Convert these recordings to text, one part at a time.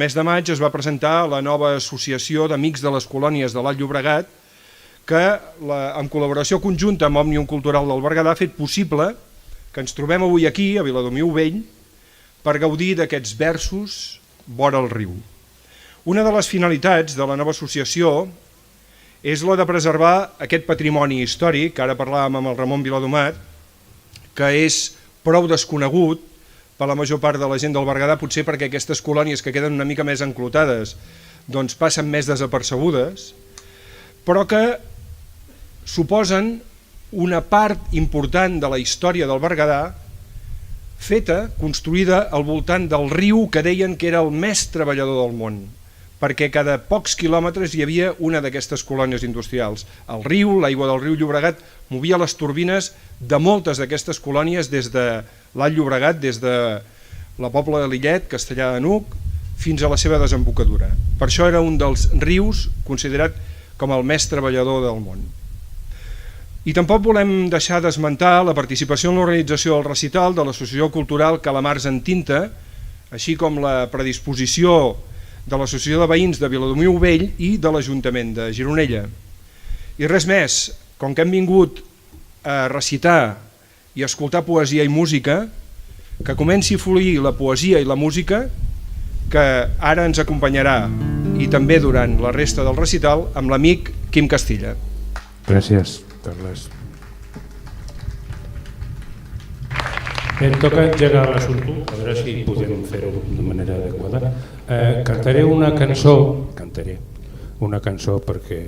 mes de maig es va presentar la nova associació d'Amics de les Colònies de l'Alt Llobregat, que en col·laboració conjunta amb Òmnium Cultural del Berguedà ha fet possible que ens trobem avui aquí, a Viladomiu Vell, per gaudir d'aquests versos vora el riu. Una de les finalitats de la nova associació és la de preservar aquest patrimoni històric, que ara parlàvem amb el Ramon Viladomat, que és prou desconegut per la major part de la gent del Berguedà, potser perquè aquestes colònies que queden una mica més enclotades doncs passen més desapercebudes, però que suposen una part important de la història del Berguedà feta, construïda al voltant del riu que deien que era el més treballador del món, perquè cada pocs quilòmetres hi havia una d'aquestes colònies industrials. El riu, l'aigua del riu Llobregat, movia les turbines de moltes d'aquestes colònies des de l'Alt Llobregat, des de la Pobla de Lillet, Castellar de N'Hug, fins a la seva desembocadura. Per això era un dels rius considerat com el més treballador del món. I tampoc volem deixar d'esmentar la participació en l'organització del recital de l'Associació Cultural Calamars en Tinta, així com la predisposició de l'Associació de Veïns de Viladomiu Vell i de l'Ajuntament de Gironella. I res més, com que hem vingut a recitar i a escoltar poesia i música, que comenci a fluir la poesia i la música, que ara ens acompanyarà, i també durant la resta del recital, amb l'amic Quim Castilla. Gràcies, Carles. Em toca engegar l'assumpte, a veure si podem fer-ho de manera adequada. Cantaré una cançó perquè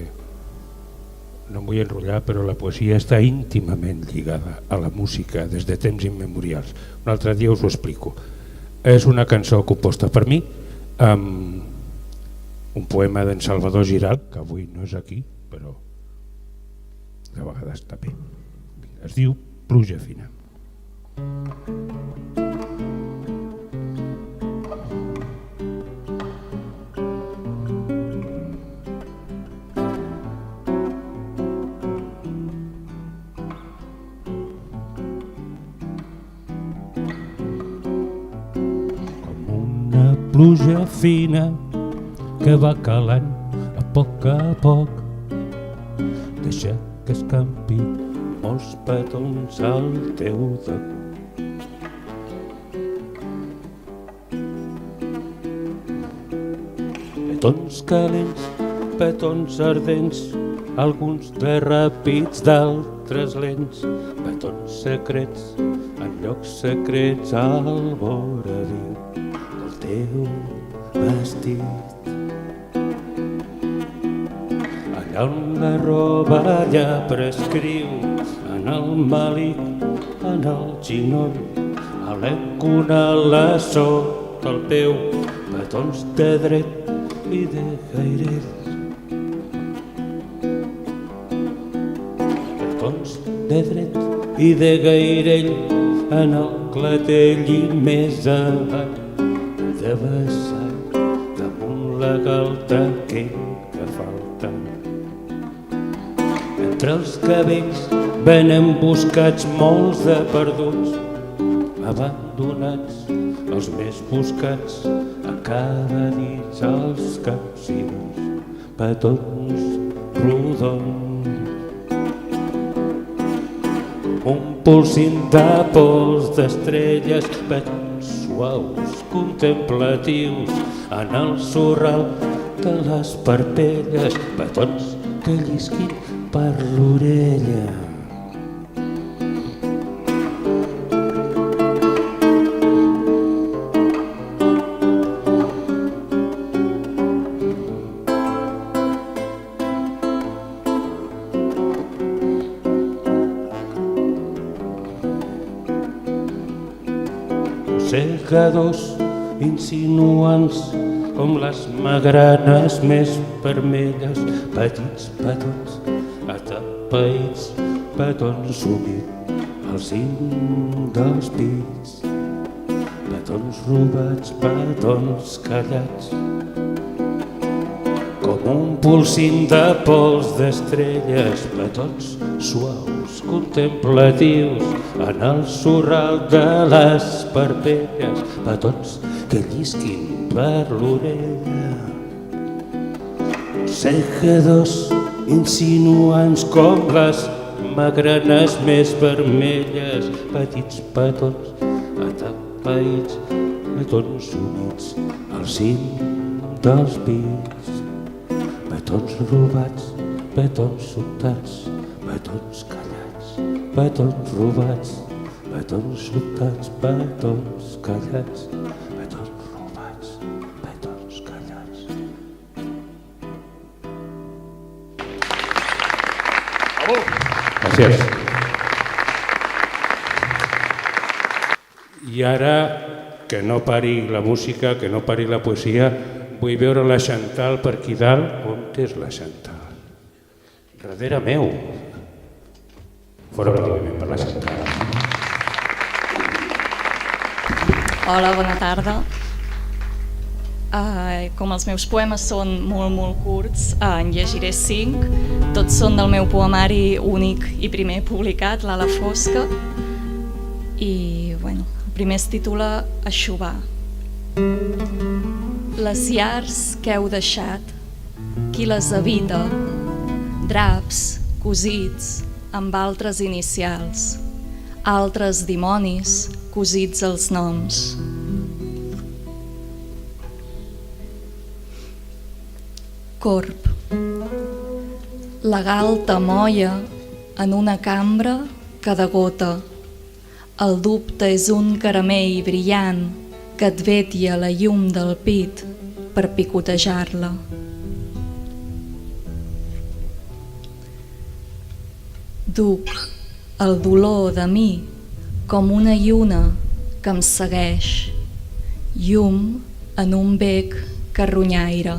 no em vull enrotllar, però la poesia està íntimament lligada a la música des de temps immemorials. Un altre dia us ho explico. És una cançó composta per mi amb un poema d'en Salvador Giral, que avui no és aquí, però de vegades està bé. Es diu Pluja fina. Pluja fina que va calant a poc, deixa que escampi molts petons al teu damunt. Petons calents, petons ardents, alguns de ràpids, d'altres lents, petons secrets en llocs secrets al voraviu del teu vestit. Allà on la roba ja prescriu, en el malic, en el ginoll, a l'ècuna, la sota el peu, petons de dret i de gairell. Petons de dret i de gairell, en el clatell i més avall, de vessall, damunt la galta que falta. Entre els cabells ben emboscats molts de perduts, abandonats, els més buscats, acabadits als capcirons, petons rodons. Un polsim de pols d'estrelles, petons suaus, contemplatius, en el sorral de les parpelles, petons que llisquin per l'orella. Segadors insinuants com les magranes més vermelles, petits petons atapeïts, petons humits al cim dels pits, petons robats, petons callats, com un polsim de pols d'estrelles, petons suaus, contemplatius, en el sorral de les parpelles, petons que llisquin per l'orella. Secadors insinuants com les magrenes més vermelles, petits petons atapeïts, petons humits al cim dels pits, petons robats, petons sobtats, petons callats, petons robats, petons sobtats, petons callats, petons robats, petons callats. Gràcies. I ara, que no pari la música, que no pari la poesia, vull veure la Chantal per aquí dalt. On és la Chantal? Darrere meu. Fora aplaudiment per la Chantal. Hola, bona tarda. Com els meus poemes són molt curts, en llegiré 5. Tots són del meu poemari únic i primer publicat, l'Ala Fosca. I, bueno, el primer es titula Eixuvar. Les llars que heu deixat, qui les habita? Draps, cosits, amb altres inicials, altres dimonis, cosits els noms. Corb. La galta molla en una cambra que degota. El dubte és un caramell brillant que et vetlla la llum del pit per picotejar-la. Duc el dolor de mi com una lluna que em segueix, llum en un bec que ronyaire.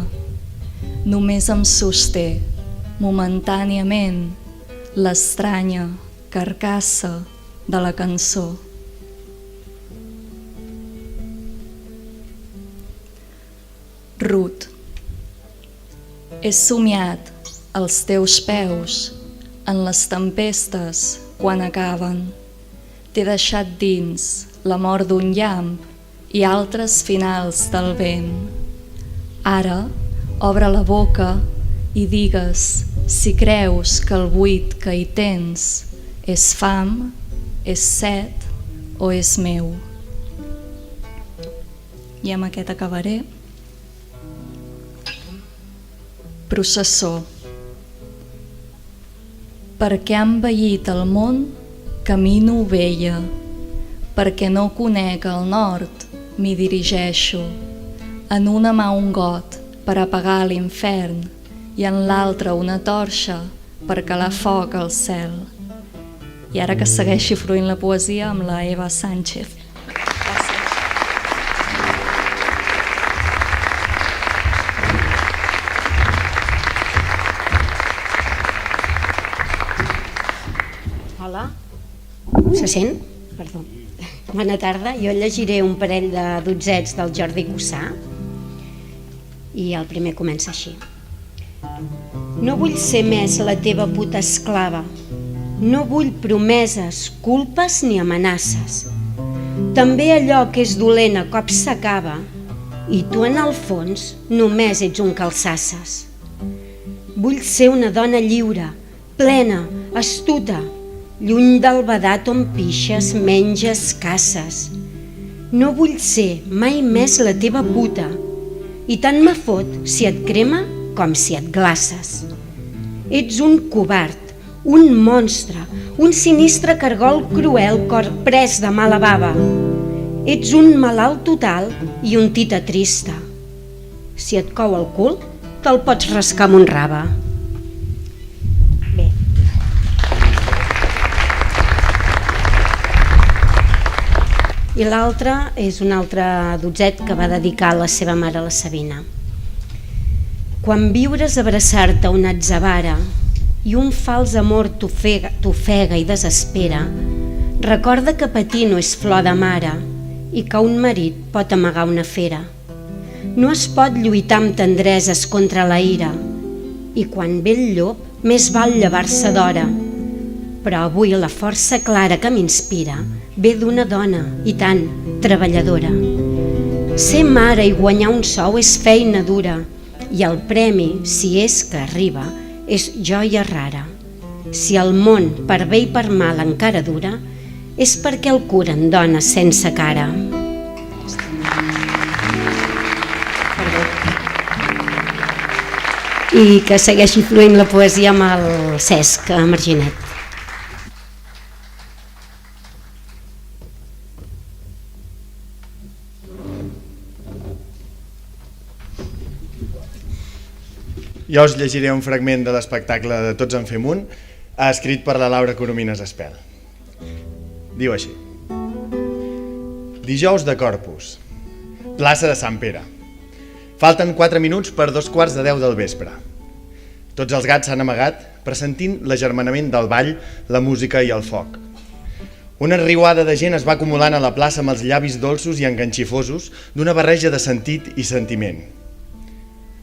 Només em sosté, momentàniament, l'estranya carcassa de la cançó. Ruth. He somiat els teus peus en les tempestes quan acaben. T'he deixat dins la mort d'un llamp i altres finals del vent. Ara, obre la boca i digues si creus que el buit que hi tens és fam, és set o és meu. I amb aquest acabaré. Processó. Perquè ha envellit el món, camino ovella. Perquè no conec el nord, m'hi dirigeixo. En una mà un got per apagar l'infern i en l'altra una torxa per calar foc al cel. I ara que segueixi fluint la poesia amb la Eva Sánchez. Gràcies. Hola, se sent? Perdó. Bona tarda, jo llegiré un parell de dotzets del Jordi Cussà i el primer comença així. No vull ser més la teva puta esclava, no vull promeses, culpes ni amenaces. També allò que és dolent a cops s'acaba i tu en el fons només ets un calçasses. Vull ser una dona lliure, plena, astuta, lluny del badat on pixes, menges, caces. No vull ser mai més la teva puta, i tant me fot si et crema com si et glaces. Ets un covard, un monstre, un sinistre cargol cruel, cor pres de mala bava. Ets un malalt total i un tita trista. Si et cou el cul, te'l pots rascar amb un rave. Bé. I l'altre és un altre dotzet que va dedicar a la seva mare, la Sabina. Quan viures abraçar-te una atzavara i un fals amor t'ofega i desespera, recorda que patir no és flor de mare i que un marit pot amagar una fera. No es pot lluitar amb tendreses contra la ira i quan ve el llop més val llevar-se d'hora. Però avui la força clara que m'inspira ve d'una dona, i tant, treballadora. Ser mare i guanyar un sou és feina dura i el premi, si és que arriba, és joia rara. Si el món, per bé i per mal, encara dura, és perquè el curen dones sense cara. I que segueixi fluint la poesia amb el Cesc Marginet. Jo us llegiré un fragment de l'espectacle de Tots en fem un, escrit per la Laura Coromines Espel. Diu així: Dijous de Corpus, plaça de Sant Pere. Falten 4 minuts per 2:15 del vespre. Tots els gats s'han amagat, pressentint l'agermanament del ball, la música i el foc. Una riuada de gent es va acumulant a la plaça amb els llavis dolços i enganxifosos d'una barreja de sentit i sentiment.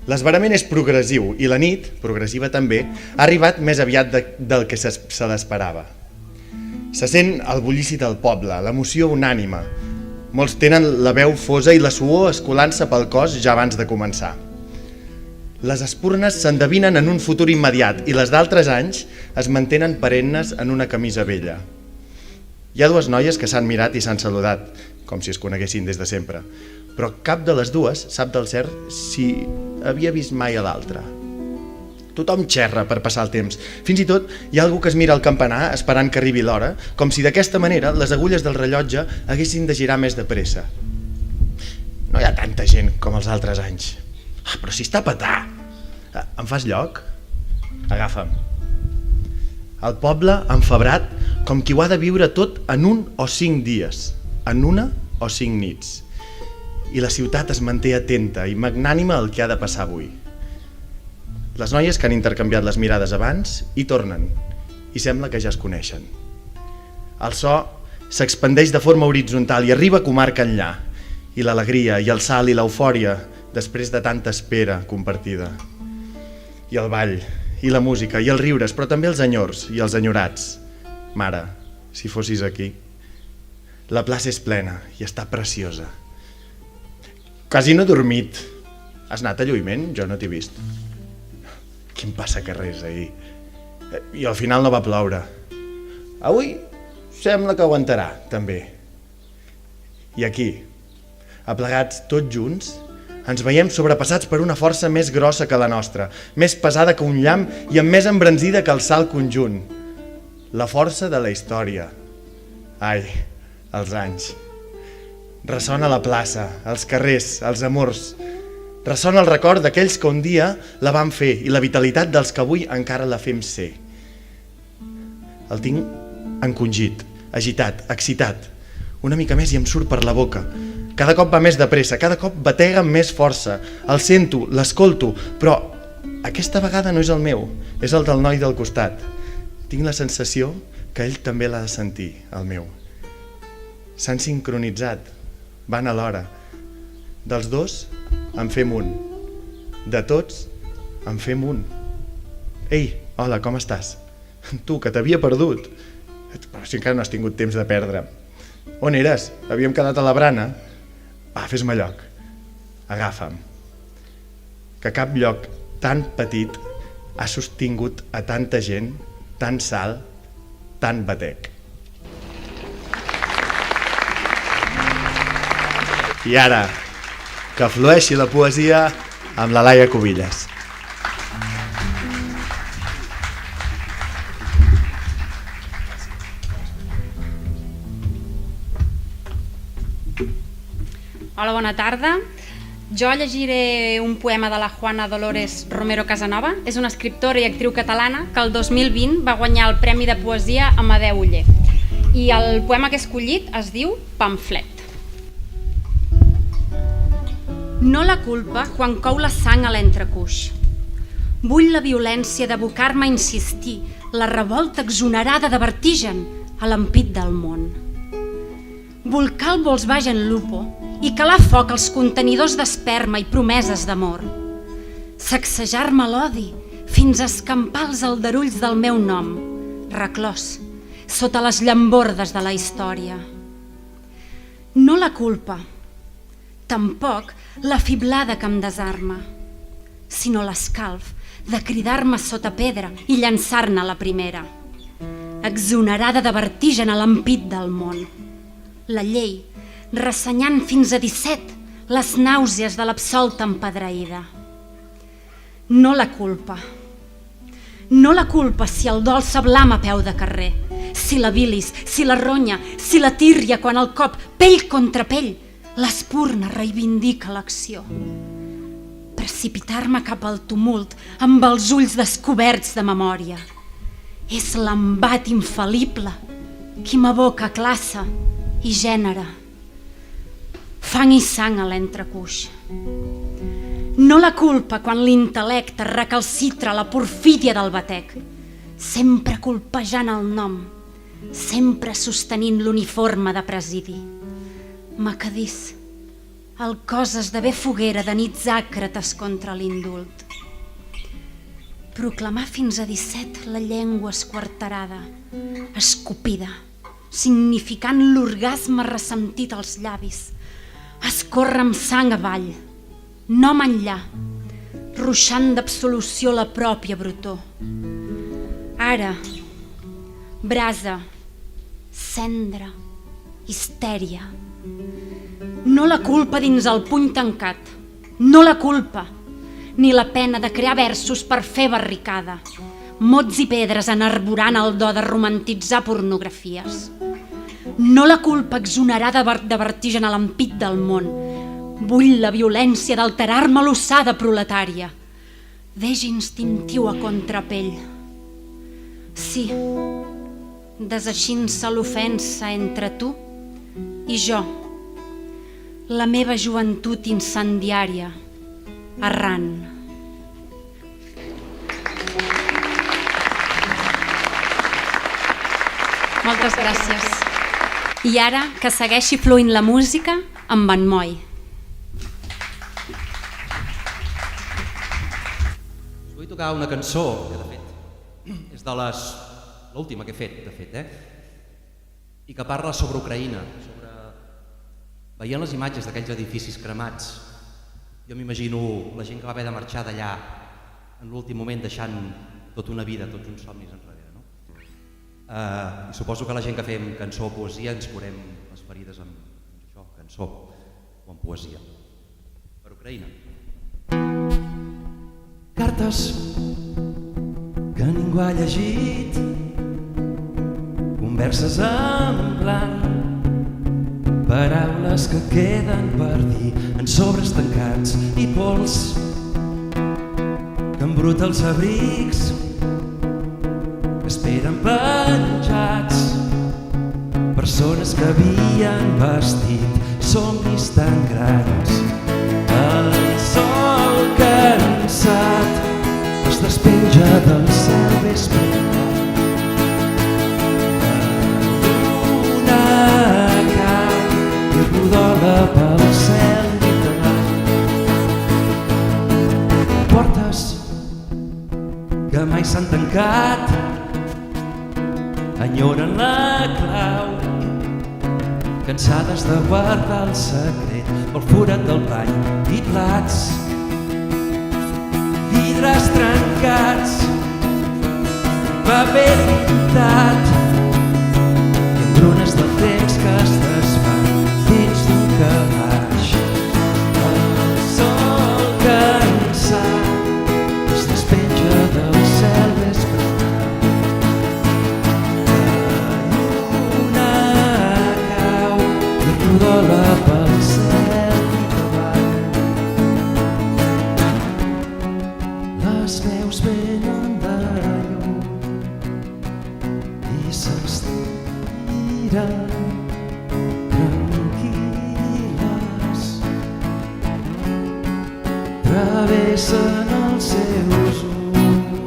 L'esverament és progressiu i la nit, progressiva també, ha arribat més aviat del que se l'esperava. Se sent el bullici del poble, l'emoció unànima. Molts tenen la veu fosa i la suor escolant-se pel cos ja abans de començar. Les espurnes s'endevinen en un futur immediat i les d'altres anys es mantenen perennes en una camisa vella. Hi ha 2 noies que s'han mirat i s'han saludat, com si es coneguessin des de sempre, però cap de les dues sap del cert si havia vist mai a l'altra. Tothom xerra per passar el temps. Fins i tot hi ha algú que es mira al campanar esperant que arribi l'hora, com si d'aquesta manera les agulles del rellotge haguessin de girar més de pressa. No hi ha tanta gent com els altres anys. Però si està a petar! Em fas lloc? Agafa'm. El poble enfebrat, com qui ho ha de viure tot en 1 o 5 dies, en 1 o 5 nits. I la ciutat es manté atenta i magnànima al que ha de passar avui. Les noies que han intercanviat les mirades abans hi tornen i sembla que ja es coneixen. El so s'expandeix de forma horitzontal i arriba a comarca enllà, i l'alegria i el salt i l'eufòria després de tanta espera compartida. I el ball, i la música, i els riures, però també els enyors i els enyorats. Mare, si fossis aquí. La plaça és plena i està preciosa. Quasi no he dormit. Has anat a lluïment? Jo no t'he vist. Quin passacarrers ahir. I al final no va ploure. Avui sembla que aguantarà, també. I aquí, aplegats tots junts, ens veiem sobrepassats per una força més grossa que la nostra, més pesada que un llamp i amb més embranzida que el salt conjunt. La força de la història. Ai, els anys. Ressona la plaça, els carrers, els amors. Ressona el record d'aquells que un dia la van fer i la vitalitat dels que avui encara la fem ser. El tinc encongit, agitat, excitat. Una mica més i em surt per la boca. Cada cop va més de pressa, cada cop batega amb més força. El sento, l'escolto, però aquesta vegada no és el meu, és el del noi del costat. Tinc la sensació que ell també l'ha de sentir, el meu. S'han sincronitzat, van alhora. Dels dos en fem un. De tots en fem un. Ei, hola, com estàs? Tu, que t'havia perdut. Però si encara no has tingut temps de perdre. On eres? Havíem quedat a la Brana? Va, fes-me lloc. Agafa'm. Que cap lloc tan petit ha sostingut a tanta gent, tan salt, tan batec. I ara, que flueixi la poesia amb la Laia Cubillas. Hola, bona tarda. Jo llegiré un poema de la Juana Dolores Romero Casanova. És una escriptora i actriu catalana que el 2020 va guanyar el Premi de Poesia Amadeu Oller. I el poema que he escollit es diu Pamflet. No la culpa quan cou la sang a l'entrecuix. Vull la violència d'abocar-me a insistir, la revolta exonerada de vertigen a l'ampit del món. Volcar el Volkswagen Lupo i calar foc als contenidors d'esperma i promeses d'amor. Sacsejar-me l'odi fins a escampar els aldarulls del meu nom, reclòs, sota les llambordes de la història. No la culpa. tampoc la fiblada que em desarma, sinó l'escalf de cridar-me sota pedra i llançar-ne la primera, exonerada de vertigen a l'ampit del món. La llei ressenyant fins a 17 les nàusees de l'absolta empedreïda. No la culpa. No la culpa si el dol s'ablama a peu de carrer, si la bilis, si la ronya, si la tírria quan el cop, pell contra pell, l'espurna reivindica l'acció. Precipitar-me cap al tumult amb els ulls descoberts de memòria. És l'embat infal·lible qui m'aboca classe i gènere. Fang i sang a l'entrecuix. No la culpa quan l'intel·lecte recalcitra la porfídia del batec, sempre colpejant el nom, sempre sostenint l'uniforme de presidi. Macadís, el cos esdevé foguera de nits àcrates contra l'indult. Proclamar fins a 17 la llengua esquarterada, escopida, significant l'orgasme ressentit als llavis, escorre amb sang avall, nom enllà, ruixant d'absolució la pròpia brutor. Ara, brasa, cendra, histèria. No la culpa dins el puny tancat, no la culpa, ni la pena de crear versos per fer barricada, mots i pedres enarborant el do de romantitzar pornografies. No la culpa exonerada de vertigen a l'ampit del món. Vull la violència d'alterar-me l'ossada proletària. Deix instintiu a contrapell. Sí, deseixint-se l'ofensa entre tu i jo, la meva joventut incendiària, errant. Moltes gràcies. I ara que segueixi fluint la música amb en Moi. Us vull tocar una cançó que de fet és de l'última que he fet, i que parla sobre Ucraïna, veient les imatges d'aquells edificis cremats. Jo m'imagino la gent que va haver de marxar d'allà en l'últim moment deixant tota una vida, tots uns somnis enrere. I suposo que la gent que fem cançó o poesia ens curem les ferides amb això, cançó o amb poesia. Per Ucraïna. Cartes que ningú ha llegit, converses en blanc, paraules que queden per dir en sobres tancats i pols que embruta els abrics que esperen penjats, persones que havien vestit somnis tan grans. El sol cansat es despenja del cel vespre. La lluna cau i rodola pel cel literal. Portes que mai s'han tancat enyoren la clau, cansades de guardar el secret pel forat del bany i plats, vidres trencats, paper pintat i engrunes del temps que es desfan dins d'un calaix. El sol cansat es despenja del cel vespre. Rodola pel cel davall. Les veus venen de lluny i s'estiren tranquil·les, travessen els seus ulls.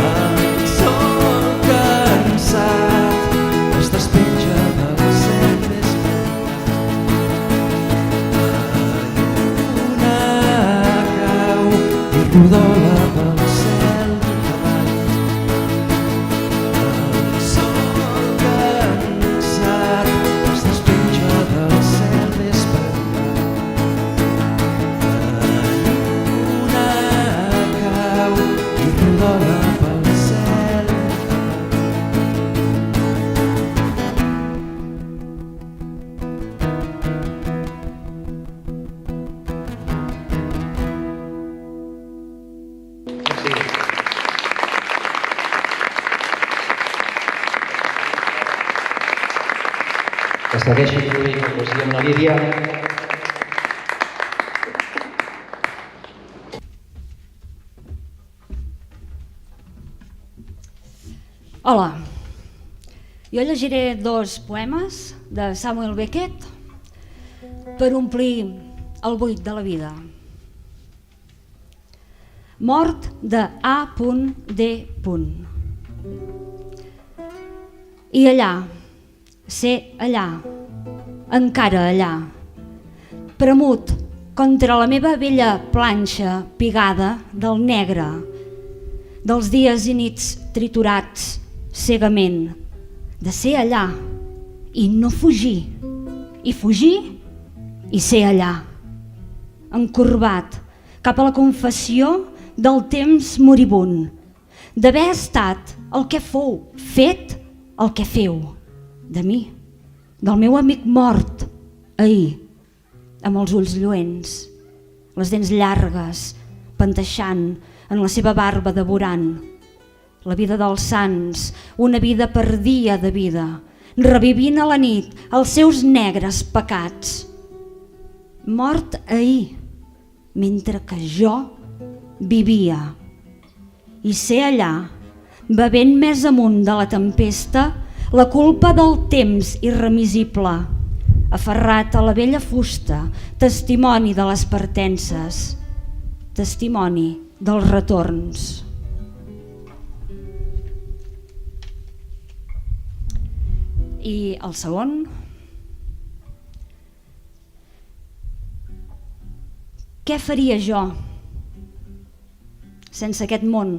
El sol cansat es despenja del cel vespre. La lluna cau i rodola pel cel davall. El sol cansat es despenja del Que segueixi fluint la poesia amb la Lídia. Hola, jo llegiré 2 poemes de Samuel Beckett per omplir el buit de la vida. Mort de A.D. I allà, ser allà, encara allà, premut contra la meva vella planxa pigada del negre, dels dies i nits triturats cegament, de ser allà i no fugir, i fugir i ser allà, encorbat cap a la confessió del temps moribund, d'haver estat el que fou, fet el que feu, de mi, del meu amic mort ahir, amb els ulls lluents, les dents llargues, panteixant en la seva barba devorant, la vida dels sants, una vida per dia de vida, revivint a la nit els seus negres pecats. Mort ahir, mentre que jo vivia. I ser allà, bevent més amunt de la tempesta, la culpa del temps irremisible, aferrat a la vella fusta, testimoni de les partences, testimoni dels retorns. I el segon, què faria jo sense aquest món,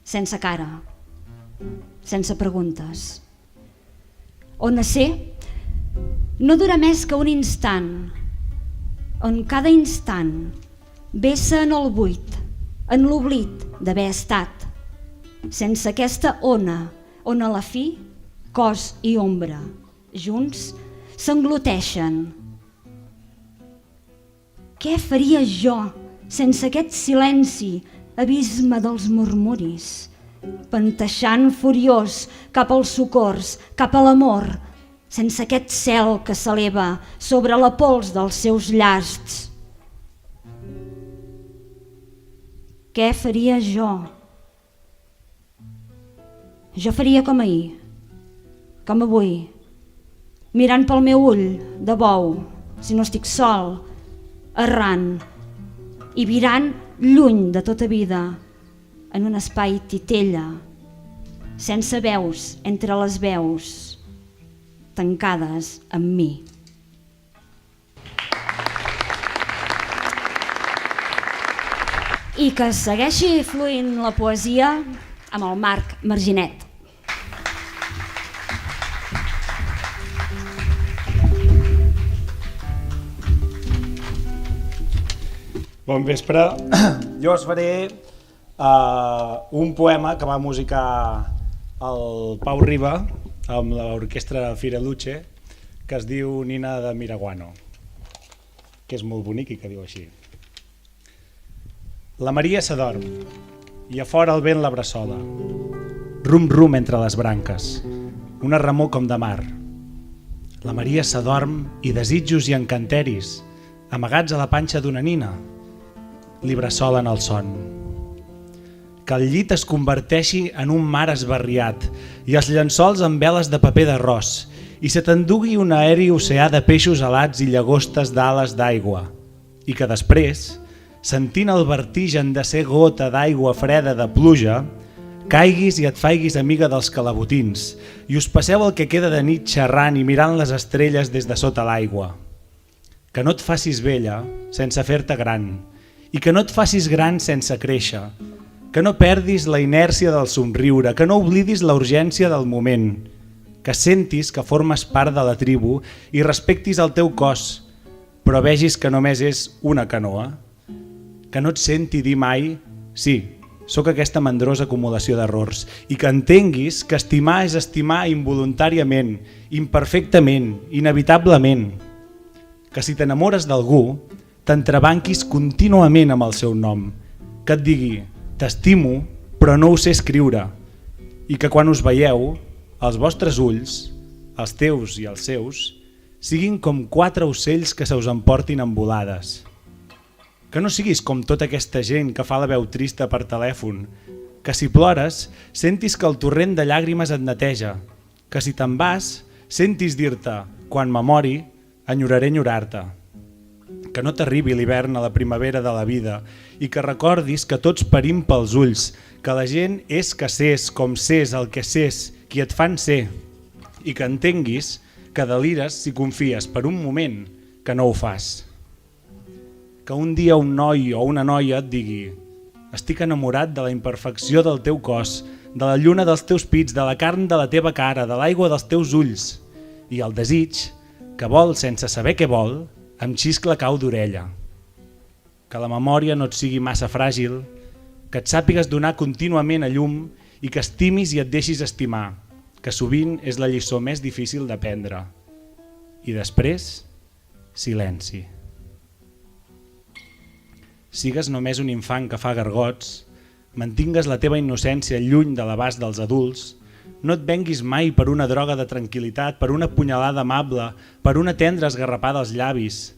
sense cara, sense preguntes, on ser no dura més que un instant, on cada instant vessa en el buit, en l'oblit d'haver estat, sense aquesta ona on a la fi cos i ombra, junts, s'engloteixen. Què faria jo sense aquest silenci, abisme dels murmuris, panteixant furiós cap als socors, cap a l'amor, sense aquest cel que s'eleva sobre la pols dels seus llasts? Què faria jo? Jo faria com ahir, com avui, mirant pel meu ull de bou, si no estic sol, errant i virant lluny de tota vida, en un espai titella, sense veus entre les veus, tancades amb mi. I que segueixi fluint la poesia amb el Marc Marginet. Bon vespre. Jo us faré un poema que va musicar el Pau Riba amb l'orquestra Firaluce, que es diu Nina de Miraguano, que és molt bonic i que diu així. La Maria s'adorm i a fora el vent la bressola. Rum-rum entre les branques, una remor com de mar. La Maria s'adorm i desitjos i encanteris, amagats a la panxa d'una nina, li bressolen el son. Que el llit es converteixi en un mar esbarriat i els llençols en veles de paper d'arròs i se t'endugui un aeri oceà de peixos alats i llagostes d'ales d'aigua i que després, sentint el vertigen de ser gota d'aigua freda de pluja, caiguis i et faiguis amiga dels calabotins i us passeu el que queda de nit xerrant i mirant les estrelles des de sota l'aigua. Que no et facis vella sense fer-te gran i que no et facis gran sense créixer, que no perdis la inèrcia del somriure, que no oblidis la urgència del moment, que sentis que formes part de la tribu i respectis el teu cos, però vegis que només és una canoa, que no et senti dir mai, sí, sóc aquesta mandrosa acumulació d'errors, i que entenguis que estimar és estimar involuntàriament, imperfectament, inevitablement, que si t'enamores d'algú, t'entrebanquis contínuament amb el seu nom, que et digui t'estimo però no ho sé escriure i que quan us veieu els vostres ulls els teus i els seus, siguin com 4 ocells que se us emportin en volades. Que no siguis com tota aquesta gent que fa la veu trista per telèfon, que si plores sentis que el torrent de llàgrimes et neteja, que si te'n vas sentis dir-te, quan me mori, enyoraré enyorar-te. Que no t'arribi l'hivern a la primavera de la vida i que recordis que tots parim pels ulls, que la gent és que sés com sés el que sés, qui et fan ser, i que entenguis que delires si confies per un moment que no ho fas. Que un dia un noi o una noia et digui: estic enamorat de la imperfecció del teu cos, de la lluna dels teus pits, de la carn de la teva cara, de l'aigua dels teus ulls, i el desig, que vol sense saber què vol, em xiscla cau d'orella. Que la memòria no et sigui massa fràgil, que et sàpigues donar contínuament a llum i que estimis i et deixis estimar, que sovint és la lliçó més difícil d'aprendre. I després, silenci. Sigues només un infant que fa gargots, mantingues la teva innocència lluny de l'abast dels adults, no et venguis mai per una droga de tranquil·litat, per una punyalada amable, per una tendra esgarrapada als llavis.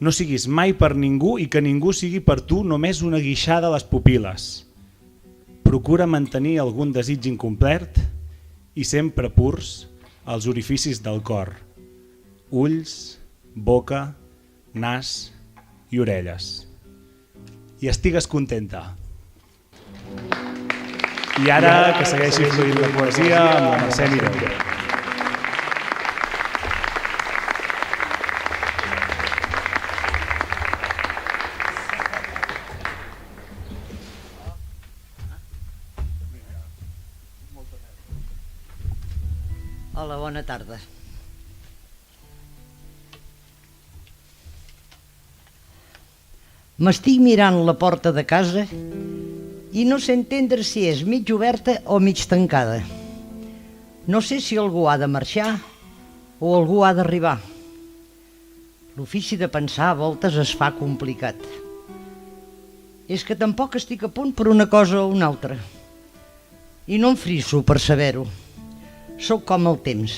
No siguis mai per ningú i que ningú sigui per tu només una guixada a les pupil·les. Procura mantenir algun desig incomplet i sempre purs els orificis del cor, ulls, boca, nas i orelles. I estigues contenta. I ara que segueixi fluint la poesia amb la Mercè Miró. Hola, bona tarda. M'estic mirant la porta de casa i no sé entendre si és mig oberta o mig tancada. No sé si algú ha de marxar o algú ha d'arribar. L'ofici de pensar a voltes es fa complicat. És que tampoc estic a punt per una cosa o una altra. I no em friso per saber-ho. Sóc com el temps,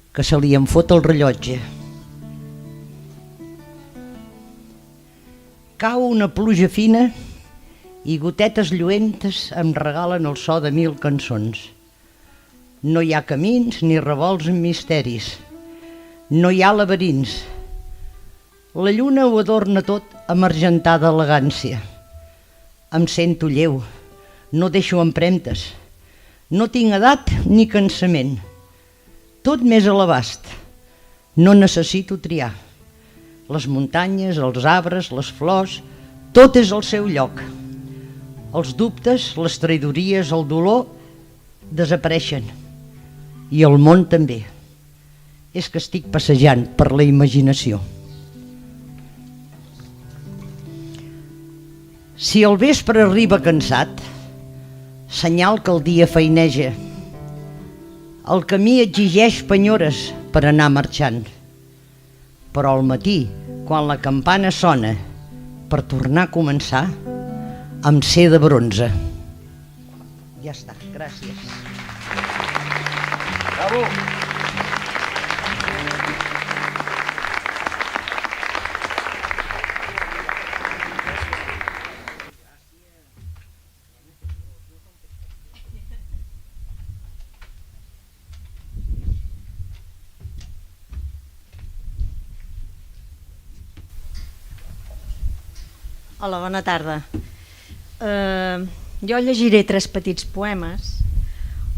que se li en fot el rellotge. Cau una pluja fina i gotetes lluentes em regalen el so de 1000 cançons. No hi ha camins ni revolts amb misteris. No hi ha laberints. La lluna ho adorna tot amb argentada elegància. Em sento lleu, no deixo empremtes. No tinc edat ni cansament. Tot més a l'abast. No necessito triar. Les muntanyes, els arbres, les flors, tot és al seu lloc. Els dubtes, les traïdories, el dolor desapareixen. I el món també. És que estic passejant per la imaginació. Si el vespre arriba cansat, senyal que el dia feineja. El camí exigeix penyores per anar marxant. Però al matí, quan la campana sona per tornar a començar, em sé de bronze. Ja està, gràcies. Bravo! Hola, bona tarda. Jo llegiré 3 petits poemes.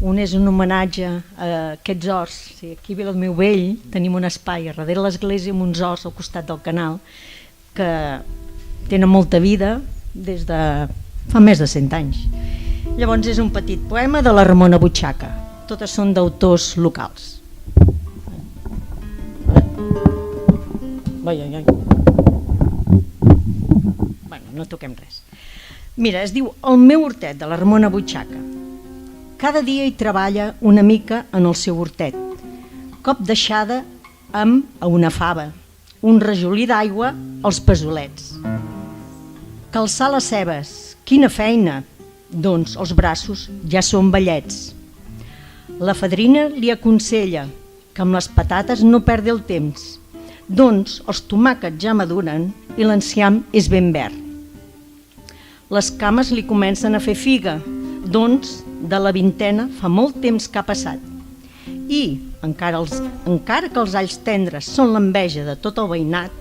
Un és un homenatge a aquests horts. Aquí a Viladomiu Vell tenim un espai a darrere l'església amb uns horts al costat del canal que tenen molta vida des de fa més de 100 anys. Llavors és un petit poema de la Ramona Butxaca. Totes són d'autors locals. No toquem res. Mira, es diu El meu hortet, de la Ramona Butxaca. Cada dia hi treballa una mica en el seu hortet. Cop deixada amb una fava, un rajolí d'aigua als pesolets. Calçar les cebes, quina feina! Doncs els braços ja són vellets. La fadrina li aconsella que amb les patates no perdi el temps, doncs els tomàquets ja maduren i l'enciam és ben verd. Les cames li comencen a fer figa, doncs de la vintena fa molt temps que ha passat. I, encara que els alls tendres són l'enveja de tot el veïnat,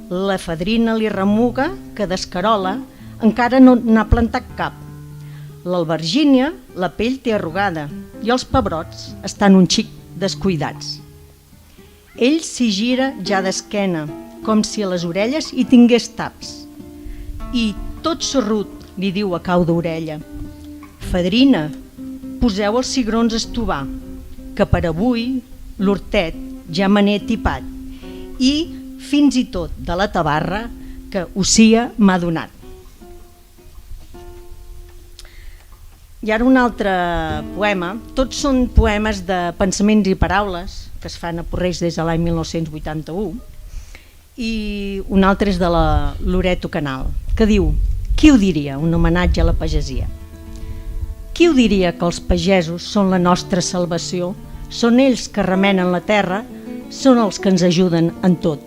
la fadrina li remuga que d'escarola encara no n'ha plantat cap. L'albergínia la pell té arrugada i els pebrots estan un xic descuidats. Ell s'hi gira ja d'esquena, com si a les orelles hi tingués taps. I tot sorrut li diu a cau d'orella: «Fadrina, poseu els cigrons a estovar, que per avui l'hortet ja me n'he tipat i fins i tot de la tabarra que Ucia m'ha donat». I ara un altre poema. Tots són poemes de pensaments i paraules que es fan a Porreig des de l'any 1981, i un altre és de la Loreto Canal, que diu: «Qui ho diria?», un homenatge a la pagesia. «Qui ho diria que els pagesos són la nostra salvació? Són ells que remenen la terra, són els que ens ajuden en tot.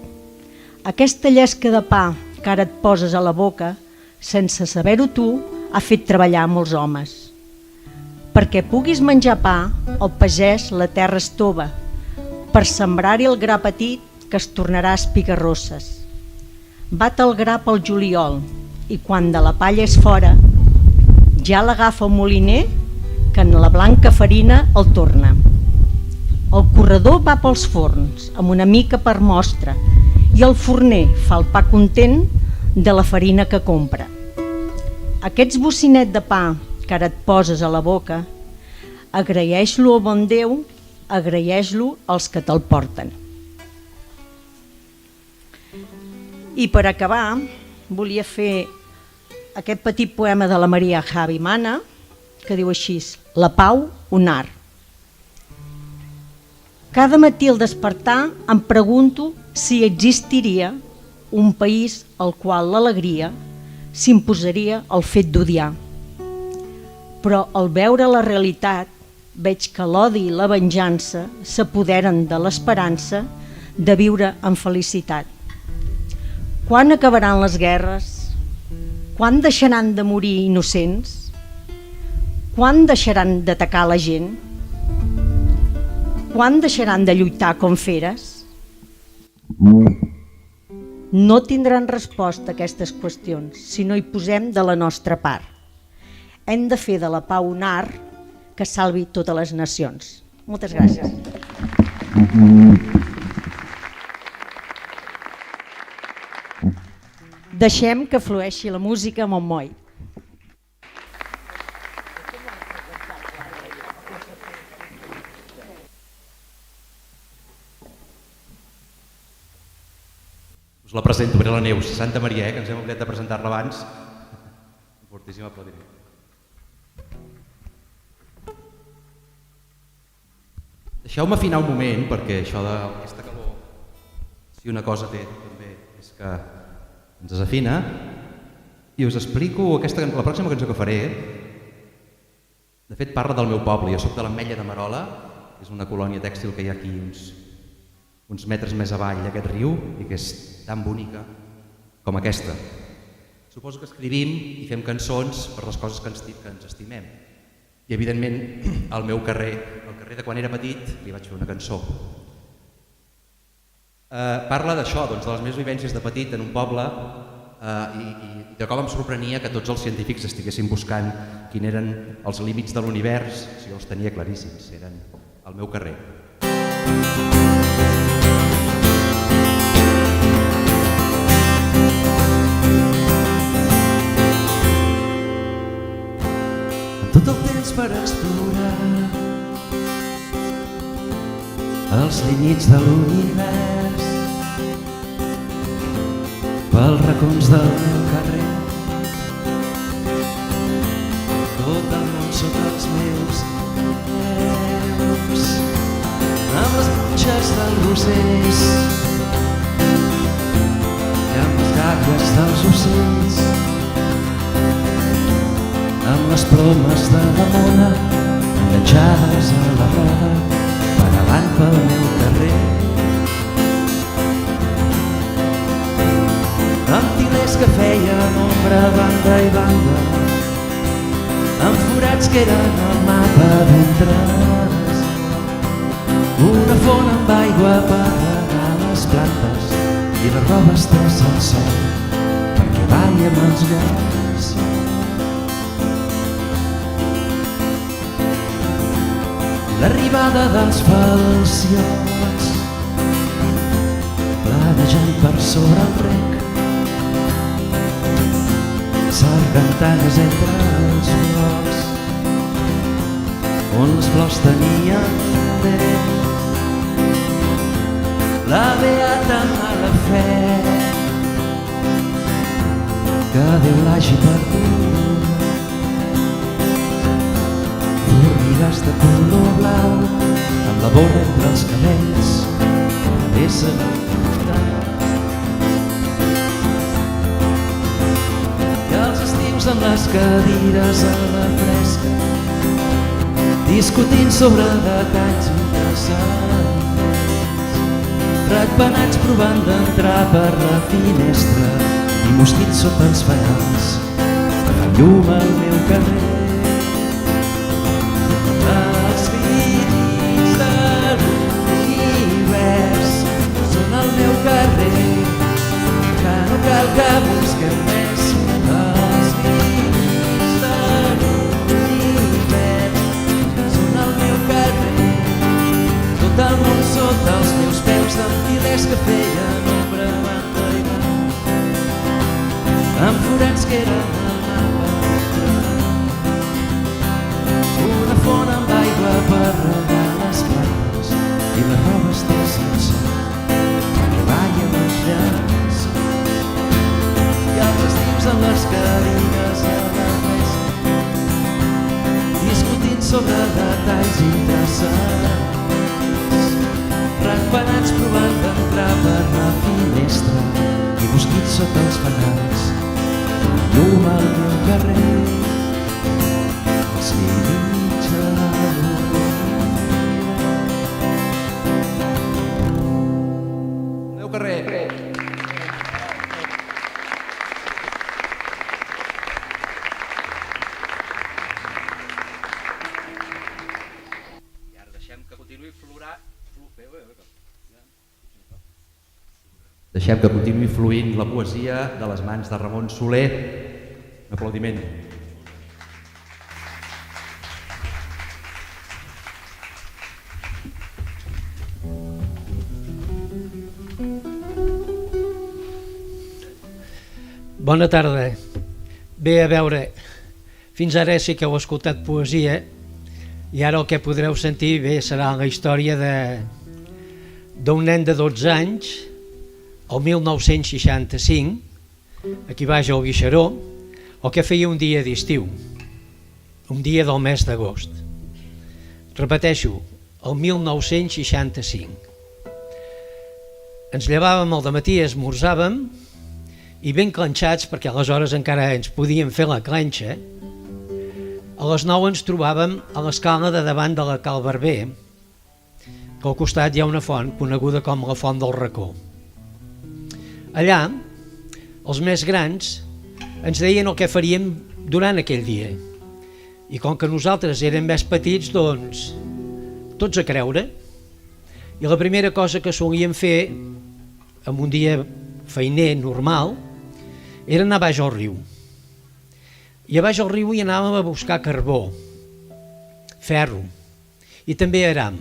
Aquesta llesca de pa que ara et poses a la boca, sense saber-ho tu, ha fet treballar molts homes. Perquè puguis menjar pa, el pagès la terra estova, per sembrar-hi el gra petit que es tornarà espigarrosses. Bat el gra pel juliol i quan de la palla és fora, ja l'agafa el moliner que en la blanca farina el torna. El corredor va pels forns amb una mica per mostra i el forner fa el pa content de la farina que compra. Aquests bocinet de pa que ara et poses a la boca, agraeix-lo al bon Déu, agraeix-lo als que te'l porten». I per acabar, volia fer aquest petit poema de la Maria Javi Mana, que diu així: «La pau, un art». Cada matí al despertar em pregunto si existiria un país al qual l'alegria s'imposaria al fet d'odiar. Però al veure la realitat veig que l'odi i la venjança s'apoderen de l'esperança de viure en felicitat. Quan acabaran les guerres? Quan deixaran de morir innocents? Quan deixaran d'atacar la gent? Quan deixaran de lluitar com feres? No tindran resposta a aquestes qüestions si no hi posem de la nostra part. Hem de fer de la pau un art que salvi totes les nacions. Moltes gràcies. Deixem que flueixi la música a Montmoi. Us la presento, Vera la Neus, Santa Maria, que ens hem oblidat de presentar-la abans. Un fortíssim aplaudiment. Deixeu-me afinar un moment, perquè això d'aquesta calor, si una cosa té també és que ens desafina, i us explico la pròxima cançó que faré. De fet, parla del meu poble. Jo soc de l'Ametlla de Merola, que és una colònia tèxtil que hi ha aquí uns metres més avall d'aquest riu i que és tan bonica com aquesta. Suposo que escrivim i fem cançons per les coses que ens estimem. I evidentment al meu carrer, al carrer de quan era petit, li vaig fer una cançó. Parla d'això, de les meves vivències de petit en un poble i de com em sorprenia que tots els científics estiguessin buscant quins eren els límits de l'univers, si jo els tenia claríssims, eren al meu carrer. Tot el temps per explorar els límits de l'univers, pels racons del meu carrer, tot el món sota els meus peus, amb les punxes dels rossers i amb les gàbies dels ocells, amb les plomes de la mona enganxades a la roda per caravan pel meu carrer. Amb tilers que feien ombra a banda i banda, amb forats que eren el mapa d'entres, una font amb aigua per regar les plantes i la roba estesa al sol perquè balli amb els llars. L'arribada dels falciots planejant per sobre el rec, sargantanes entre els flors on les flors tenien dret. La beata mala fe que Déu l'hagi perdut, formigues de color blau amb la vora entre els cabells, peça de i els estius amb les cadires a la fresca discutint sobre detalls interessants, ratpenats provant d'entrar per la finestra i mosquits sota els fanals que fan llum al meu carrer. Els crítics de l'univers són al meu carrer, que no cal que busqueu més. Els crítics de l'univers són al meu carrer, tot el món sota els meus peus, amb tilers que feien ombra a banda i banda, amb forats que eren el mapa, una font amb aigua per regar les plantes i la roba estesa al sol perquè balla amb els llars, i els estius amb les cadires a la fresca discutint sobre detalls interessants, ratpenats provant d'entrar per la finestra i mosquits sota els fanals, llum al meu carrer, els límits de El meu carrer. I ara deixem que continuï florar. Deixem que continuï fluint la poesia de les mans de Ramon Soler. Un aplaudiment. Bona tarda. Bé, a veure, fins ara sí que heu escoltat poesia i ara el que podreu sentir bé serà la història d'un nen de 12 anys el 1965, aquí baix al Guixaró, el que feia un dia d'estiu, un dia del mes d'agost. Repeteixo, el 1965. Ens llevàvem al dematí, esmorzàvem, i ben clenxats, perquè aleshores encara ens podíem fer la clenxa, a les 9 ens trobàvem a l'escala de davant de la Cal Barber, que al costat hi ha una font coneguda com la Font del Racó. Allà, els més grans ens deien el que faríem durant aquell dia. I com que nosaltres érem més petits, doncs, tots a creure. I la primera cosa que solíem fer, en un dia feiner normal, era anar baix al riu. I a baix al riu hi anàvem a buscar carbó, ferro i també aram.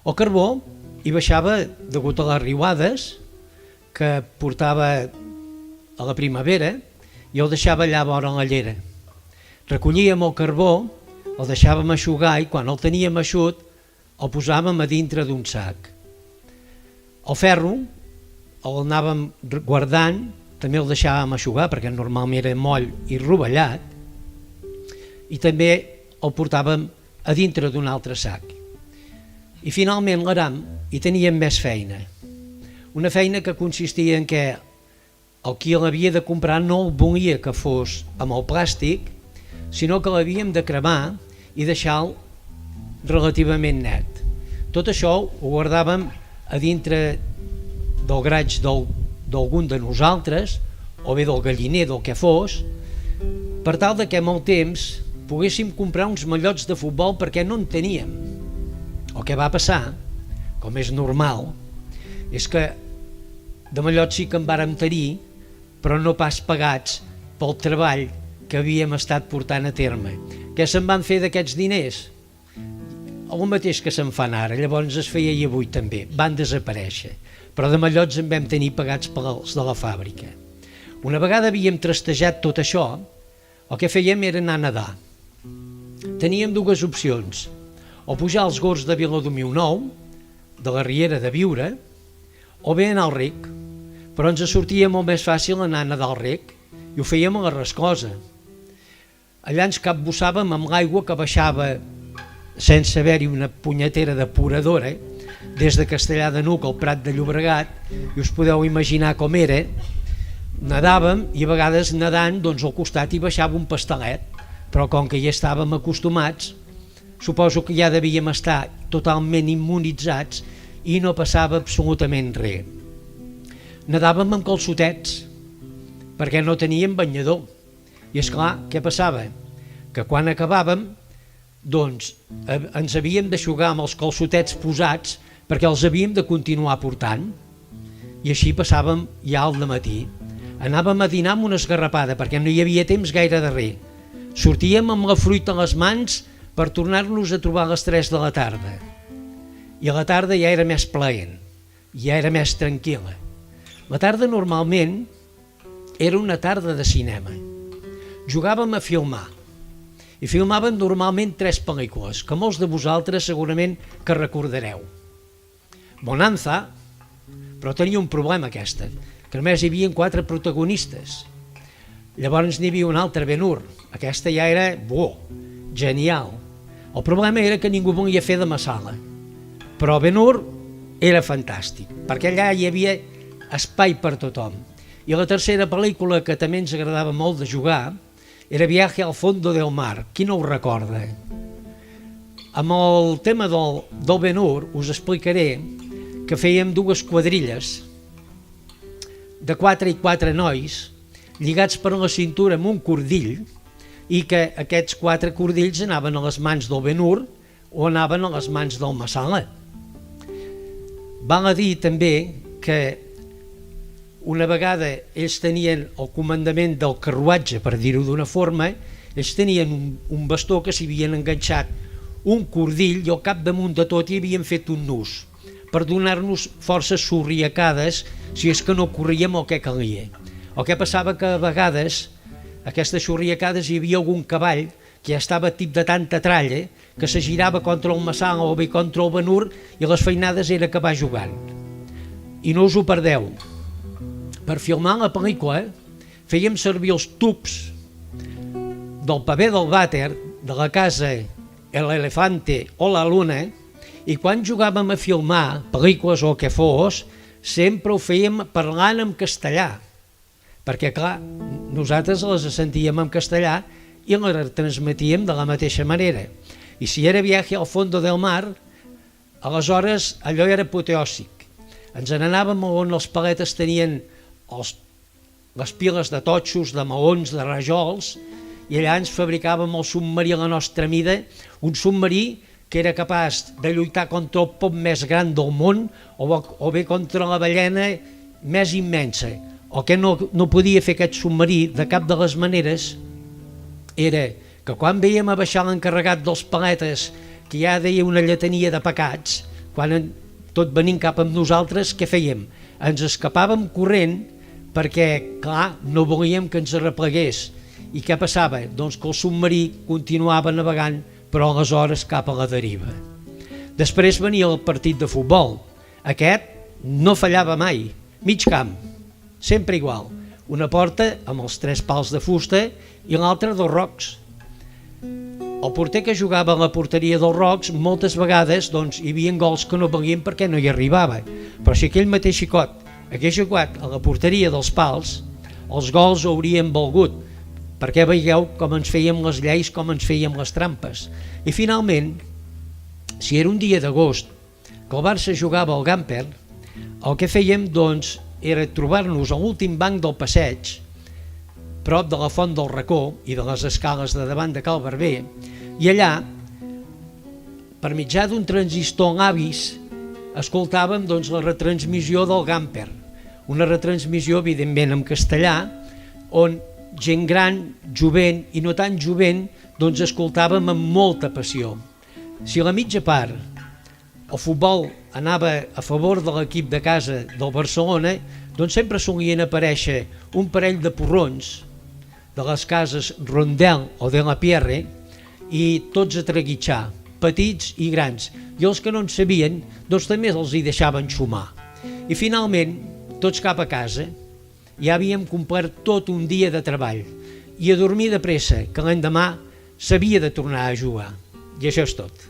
El carbó hi baixava degut a les riuades que portava a la primavera i el deixava allà vora la llera. Recollíem el carbó, el deixàvem eixugar i quan el teníem eixut el posàvem a dintre d'un sac. El ferro el anàvem guardant, també el deixàvem eixugar perquè normalment era moll i rovellat, i també el portàvem a dintre d'un altre sac. I finalment l'aram hi teníem més feina. Una feina que consistia en que el qui l'havia de comprar no el volia que fos amb el plàstic, sinó que l'havíem de cremar i deixar-lo relativament net. Tot això ho guardàvem a dintre del graig d'algun de nosaltres, o bé del galliner, del que fos, per tal de que amb el temps poguéssim comprar uns mallots de futbol perquè no en teníem. El que va passar, com és normal, és que de mallots sí que en vàrem tenir, però no pas pagats pel treball que havíem estat portant a terme. Què se'n van fer d'aquests diners? El mateix que se'n fan ara, llavors es feia i avui també, van desaparèixer, però de mallots en vam tenir pagats pels de la fàbrica. Una vegada havíem trastejat tot això, el que fèiem era anar a nedar. Teníem dues opcions, o pujar als Gors de Viladomiu Nou, de la Riera de Viure, o bé anar al rec, però ens sortia molt més fàcil anar a nedar al rec, i ho fèiem a la Rascosa. Allà ens capbussàvem amb l'aigua que baixava sense haver-hi una punyetera depuradora, des de Castellar de Nuc al Prat de Llobregat, i us podeu imaginar com era. Nedàvem i a vegades nedant al costat hi baixava un pastelet, però com que ja estàvem acostumats, suposo que ja devíem estar totalment immunitzats i no passava absolutament res. Nedàvem amb calçotets, perquè no teníem banyador. I esclar, què passava? Que quan acabàvem, ens havíem d'aixugar amb els calçotets posats perquè els havíem de continuar portant. I així passàvem ja al dematí. Anàvem a dinar amb una esgarrapada perquè no hi havia temps gaire de res. Sortíem amb la fruita a les mans per tornar-nos a trobar a les 3 de la tarda. I a la tarda ja era més plaent, ja era més tranquil·la. La tarda normalment era una tarda de cinema. Jugàvem a filmar. I filmàvem normalment 3 pel·lícules, que molts de vosaltres segurament que recordareu. Bonanza, però tenia un problema aquesta, que només hi havia 4 protagonistes. Llavors n'hi havia una altra, Ben-Hur. Aquesta ja era, genial. El problema era que ningú volia fer de Massala. Però Ben-Hur era fantàstic, perquè allà hi havia espai per tothom. I la tercera pel·lícula que també ens agradava molt de jugar era Viaje al fondo del mar. Qui no ho recorda? Amb el tema del Ben-Hur us explicaré que fèiem 2 quadrilles de 4 i 4 nois lligats per la cintura amb un cordill i que aquests 4 cordills anaven a les mans del Ben-Hur o anaven a les mans del Massala. Val a dir també que una vegada ells tenien el comandament del carruatge, per dir-ho d'una forma, ells tenien un bastó que s'hi havien enganxat un cordill i al capdamunt de tot hi havien fet un nus per donar-nos forces sorriacades si és que no corríem el que calia. El que passava que a vegades aquestes sorriacades hi havia algun cavall que ja estava tip de tanta tralla que se girava contra el Massala o bé contra el Ben-Hur i les feinades era acabar jugant. I no us ho perdeu. Per filmar la pel·lícula fèiem servir els tubs del paper del vàter de la casa El Elefante o la Luna i quan jugàvem a filmar pel·lícules o el que fos sempre ho fèiem parlant en castellà perquè clar, nosaltres les sentíem en castellà i les transmetíem de la mateixa manera i si era Viaje al fondo del mar aleshores allò era apoteòsic. Ens n'anàvem on els paletes tenien les piles de totxos, de maons, de rajols i allà ens fabricàvem el submarí a la nostra mida, un submarí que era capaç de lluitar contra el pop més gran del món o bé contra la ballena més immensa. El que no podia fer aquest submarí de cap de les maneres era que quan veiem a baixar l'encarregat dels paletes que ja deia una lletania de pecats, quan tot venint cap amb nosaltres, què fèiem? Ens escapàvem corrent perquè, clar, no volíem que ens arreplegués. I què passava? Doncs que el submarí continuava navegant, però aleshores cap a la deriva. Després venia el partit de futbol. Aquest no fallava mai. Mig camp, sempre igual. Una porta amb els 3 pals de fusta i l'altra dels rocs. El porter que jugava a la porteria dels rocs moltes vegades hi havia gols que no valien perquè no hi arribava. Però si aquell mateix xicot hagués jugat a la porteria dels pals, els gols haurien valgut, perquè veieu com ens fèiem les lleis, com ens fèiem les trampes. I finalment, si era un dia d'agost, que el Barça jugava al Gamper, el que fèiem doncs era trobar-nos a l'últim banc del passeig, prop de la Font del Racó i de les escales de davant de Cal Barber, i allà, per mitjà d'un transistor en avis, escoltàvem doncs, la retransmissió del Gamper, una retransmissió evidentment en castellà, on gent gran, jovent i no tan jovent, doncs escoltàvem amb molta passió. Si a la mitja part el futbol anava a favor de l'equip de casa del Barcelona, doncs sempre solien aparèixer un parell de porrons de les cases Rondel o de la Pierre i tots a traguitxar, petits i grans, i els que no en sabien doncs també els hi deixaven xumar. I finalment, tots cap a casa, ja havíem complert tot un dia de treball i a dormir de pressa, que l'endemà s'havia de tornar a jugar. I això és tot.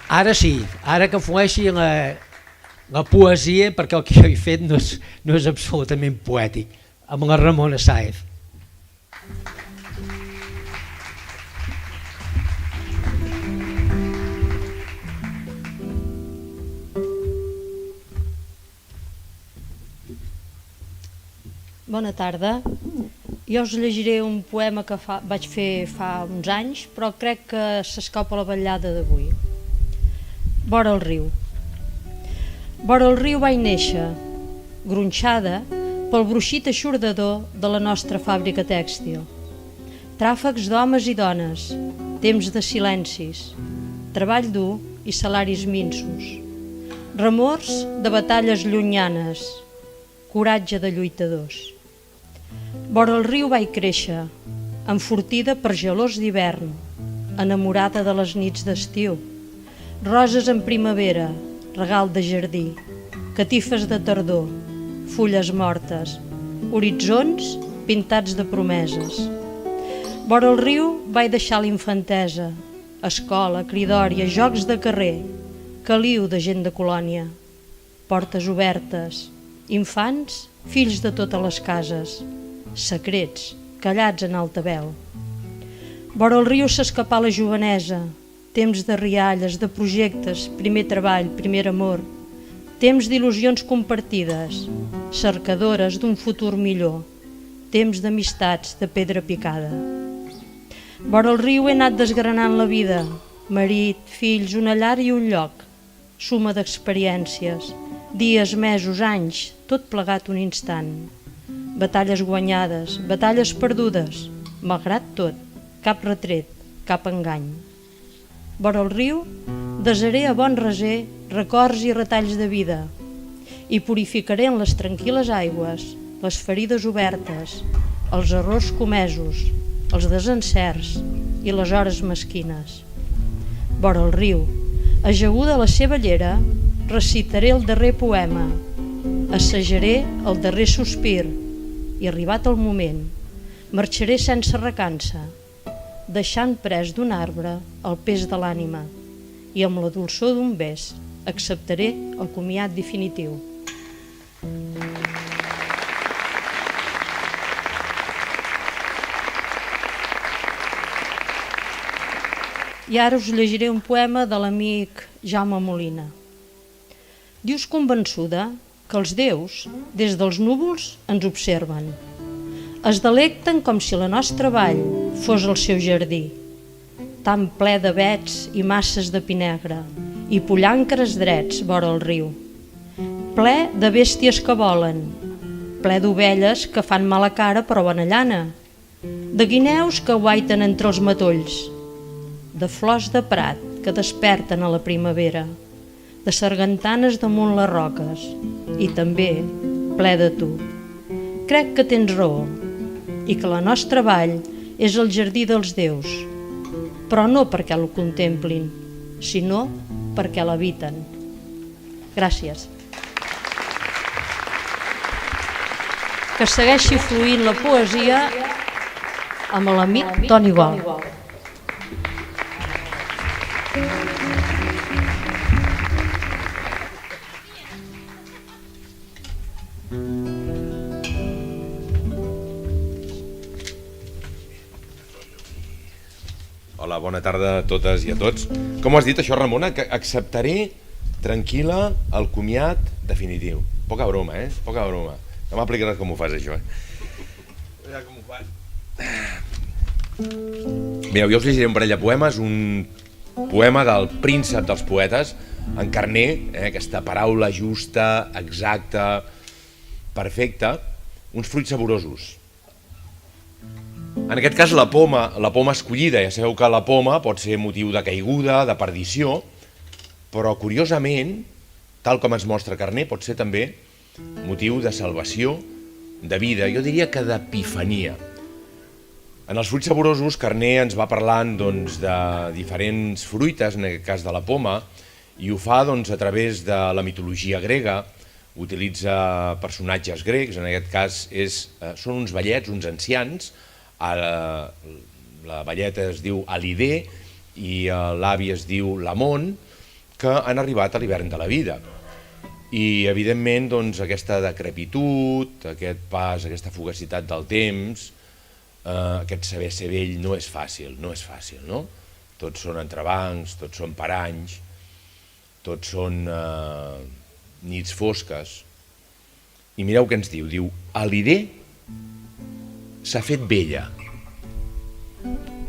Ara sí, ara que flueixi la poesia, perquè el que jo he fet no és absolutament poètic, amb la Ramona Sáez. Bona tarda. Jo us llegiré un poema que vaig fer fa uns anys, però crec que s'escau a la vetllada d'avui. Vora el riu. Vora el riu vaig néixer, gronxada pel bruixit eixordador de la nostra fàbrica tèxtil. Tràfecs d'homes i dones, temps de silencis, treball dur i salaris minsos, remors de batalles llunyanes, coratge de lluitadors. Vora el riu vaig créixer, enfortida per gelors d'hivern, enamorada de les nits d'estiu, roses en primavera, regal de jardí, catifes de tardor, fulles mortes, horitzons pintats de promeses. Vora el riu vaig deixar la infantesa, escola, cridòria, jocs de carrer, caliu de gent de colònia, portes obertes, infants, fills de totes les cases, secrets, callats en alta veu. Vora el riu s'escapà la jovenesa, temps de rialles, de projectes, primer treball, primer amor, temps d'il·lusions compartides, cercadores d'un futur millor, temps d'amistats de pedra picada. Vora el riu he anat desgranant la vida, marit, fills, una llar i un lloc, suma d'experiències, dies, mesos, anys, tot plegat un instant. Batalles guanyades, batalles perdudes, malgrat tot, cap retret, cap engany. Vora el riu, desaré a bon raser records i retalls de vida i purificaré en les tranquil·les aigües les ferides obertes, els errors comesos, els desencerts i les hores mesquines. Vora el riu, ajaguda a la seva llera, recitaré el darrer poema, assajaré el darrer sospir i, arribat el moment, marxaré sense recança, deixant pres d'un arbre el pes de l'ànima i amb la dolçor d'un bes acceptaré el comiat definitiu. I ara us llegiré un poema de l'amic Jaume Molina. Dius convençuda que els déus, des dels núvols, ens observen. Es delecten com si la nostra vall fos el seu jardí, tan ple d'avets i masses de pi negre i pollancres drets vora el riu, ple de bèsties que volen, ple d'ovelles que fan mala cara però bona llana, de guineus que guaiten entre els matolls, de flors de prat que desperten a la primavera, de sargantanes damunt les roques i també ple de tu. Crec que tens raó i que la nostra vall és el jardí dels déus, però no perquè el contemplin, sinó perquè l'habiten. Gràcies. Que segueixi fluint la poesia amb l'amic Toni Gual. Hola, bona tarda a totes i a tots. Com ho has dit això, Ramona? Que acceptaré tranquil·la el comiat definitiu. Poca broma, Poca broma. No m'aplicaràs com ho fas, això, Ja com ho fas. Mireu, jo us llegiré un parell de poemes, un poema del príncep dels poetes, en Carner, aquesta paraula justa, exacta, perfecta, uns fruits saborosos. En aquest cas la poma escollida, ja sabeu que la poma pot ser motiu de caiguda, de perdició, però curiosament, tal com ens mostra Carner, pot ser també motiu de salvació, de vida, jo diria que d'epifania. En els fruits saborosos, Carner ens va parlant de diferents fruites, en aquest cas de la poma, i ho fa a través de la mitologia grega, utilitza personatges grecs, en aquest cas són uns vellets, uns ancians, la velleta es diu Alidé i l'avi es diu Lamont, que han arribat a l'hivern de la vida. I evidentment aquesta decrepitud, aquest pas, aquesta fugacitat del temps, aquest saber ser vell no és fàcil, no? Tots són entrebancs, tots són paranys, tots són nits fosques. I mireu què ens diu, Alidé s'ha fet vella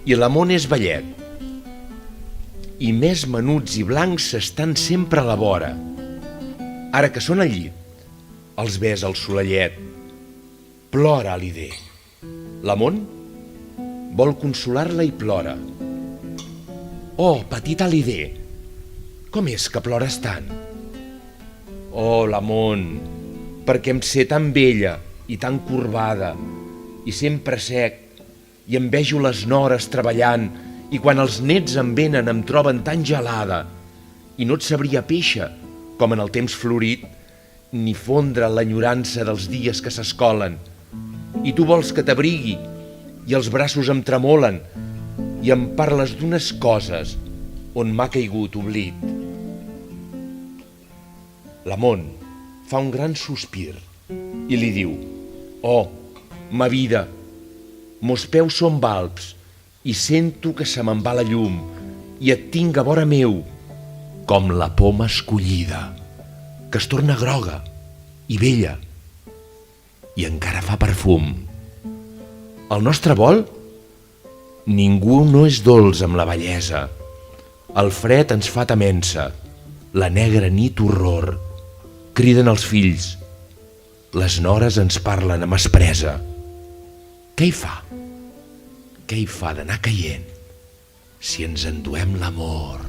i Lamont és vellet i més menuts i blancs estan sempre a la vora. Ara que són al llit, els ves al solallet. Plora, Alidé. Lamont vol consolar-la i plora. Oh, petita Alidé, com és que plores tant? Oh, Lamont, perquè em sé tan vella i tan corbada i sempre sec i em vejo les nores treballant i quan els nets em venen em troben tan gelada i no et sabria péixer com en el temps florit, ni fondre l'enyorança dels dies que s'escolen. I tu vols que t'abrigui, i els braços em tremolen, i em parles d'unes coses on m'ha caigut oblit. Lamont fa un gran sospir i li diu, oh, ma vida, mos peus són balbs, i sento que se me'n va la llum, i et tinc a vora meu, com la poma escollida, que es torna groga i vella i encara fa perfum. Al nostre vol, ningú no és dolç amb la bellesa. El fred ens fa temença, la negra nit horror. Criden els fills, les nores ens parlen amb aspresa. Què hi fa? Què hi fa d'anar caient si ens enduem l'amor?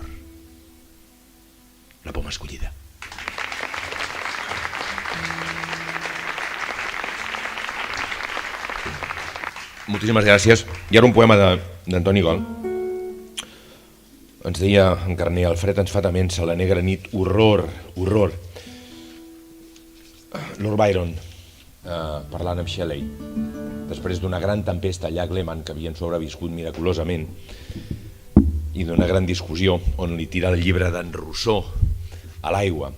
La poma escollida. Moltíssimes gràcies. I ara un poema d'Antoni Gol. Ens deia en Carner, el fred ens fa temença, la negra nit, horror, horror. Lord Byron, parlant amb Shelley, després d'una gran tempesta al llac Léman que havien sobreviscut miraculosament i d'una gran discussió on li tira el llibre d'en Rousseau a l'aigua.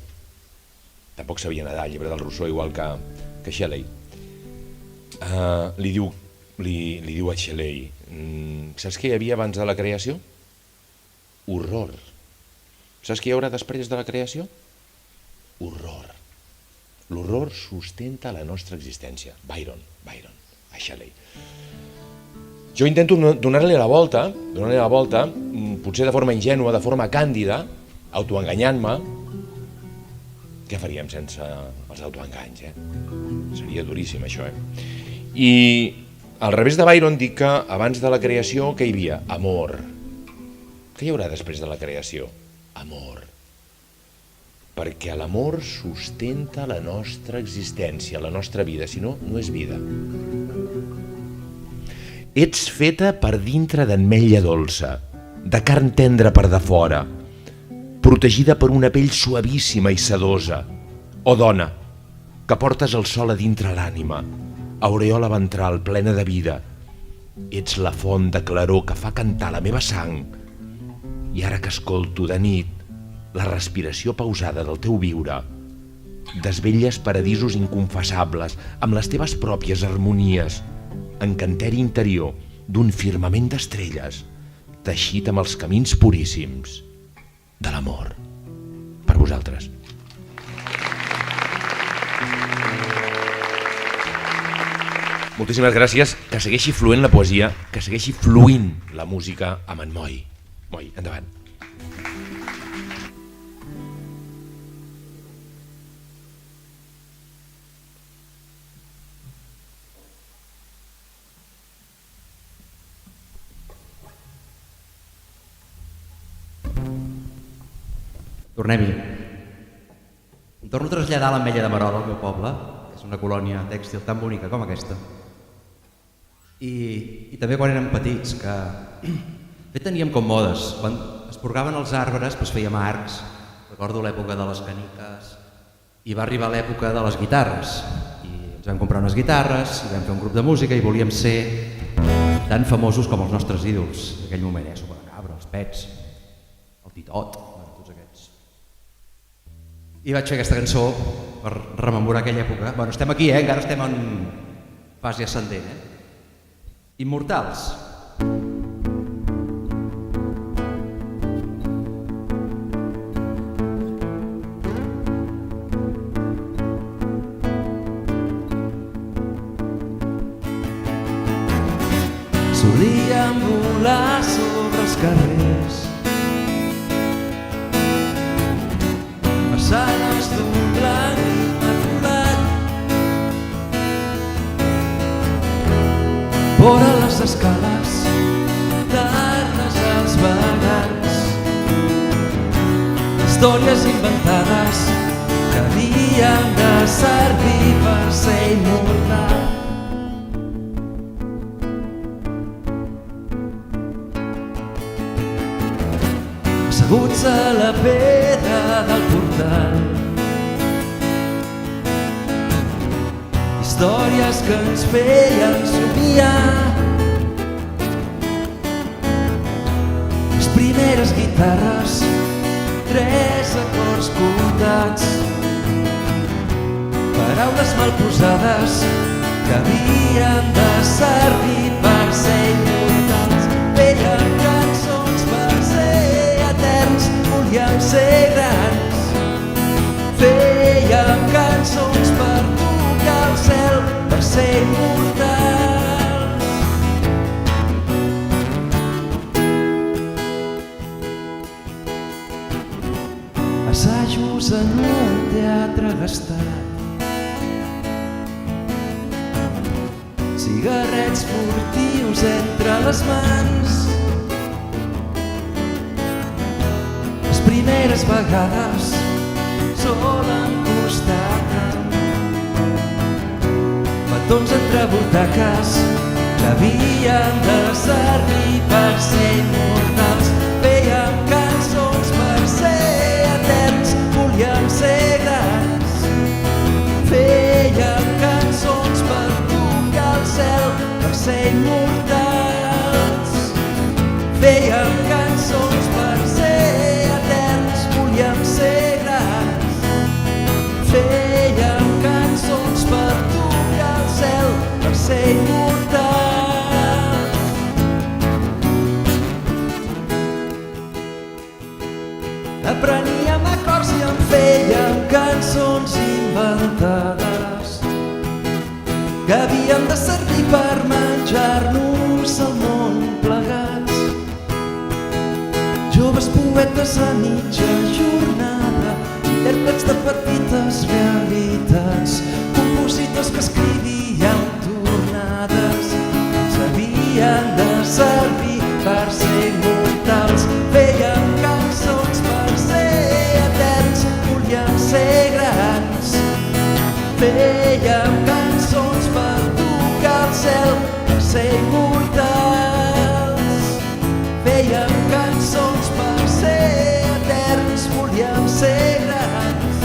Tampoc sabia nedar el llibre del Rousseau igual que Shelley. Li diu a Shelley, saps què hi havia abans de la creació? Horror. Saps què hi haurà després de la creació? Horror. L'horror sustenta la nostra existència. Byron, a Shelley. Jo intento donar-li la volta, potser de forma ingènua, de forma càndida, autoenganyant-me. Què faríem sense els autoenganys, Seria duríssim, això, I al revés de Byron dic que abans de la creació què hi havia? Amor. Què hi haurà després de la creació? Amor. Perquè l'amor sustenta la nostra existència, la nostra vida, si no, no és vida. Ets feta per dintre d'ametlla dolça, de carn tendra per de fora, protegida per una pell suavíssima i sedosa. O dona, que portes el sol a dintre l'ànima, aureola ventral plena de vida. Ets la font de claror que fa cantar la meva sang. I ara que escolto de nit la respiració pausada del teu viure, desvelles paradisos inconfessables amb les teves pròpies harmonies, encanteri interior d'un firmament d'estrelles teixit amb els camins puríssims de l'amor. Per vosaltres. Moltíssimes gràcies, que segueixi fluent la poesia, que segueixi fluint la música amb en Moi. Moi, endavant. Tornem-hi. Em torno a traslladar a l'Ametlla de Marol, al meu poble, que és una colònia tèxtil tan bonica com aquesta. I també quan érem petits, que bé teníem com modes. Quan es porgaven els arbres, doncs fèiem arcs. Recordo l'època de les caniques i va arribar l'època de les guitarres. I ens vam comprar unes guitarres i vam fer un grup de música i volíem ser tan famosos com els nostres ídols d'aquell moment, Supercabra, els Pets, el Titot, tots aquests. I vaig fer aquesta cançó per rememorar aquella època. Bueno, estem aquí, encara estem en fase ascendent. Immortals. Solíem volar sobre els carrers, façanes d'un blanc immaculat, vora les escales, dar-les als vagants, històries inventades que havien de servir per ser immortals. Asseguts a la pedra del portal, històries que ens feien somiar. Les primeres guitarres, 3 acords comptats, paraules mal posades que havien de servir per ser immortals. Feien cançons per ser eterns, volíem ser grans. Fèiem cançons per tocar el cel, per ser immortals. Assajos en un teatre gastat, cigarrets furtius entre les mans. Les primeres vegades sol en costat, petons entre butaques que havien de servir per ser immortals. Fèiem cançons per ser eterns, volíem ser grans. Fèiem cançons per tocar el cel, per ser immortals. Fèiem cançons per ser eterns, volíem ser grans. Fèiem cançons per tocar el cel, per ser immortals. Apreníem acords i en fèiem cançons inventades que havien de servir per menjar-nos el món plegats. Joves poetes a mitja jornada, intèrprets de petites realitats, compositors que escrivien tornades, ens havien de servir per ser immortals. Fèiem cançons per ser eterns, volíem ser grans. Fèiem cançons per tocar el cel, per ser immortals. Fèiem cançons per ser eterns, volíem ser grans.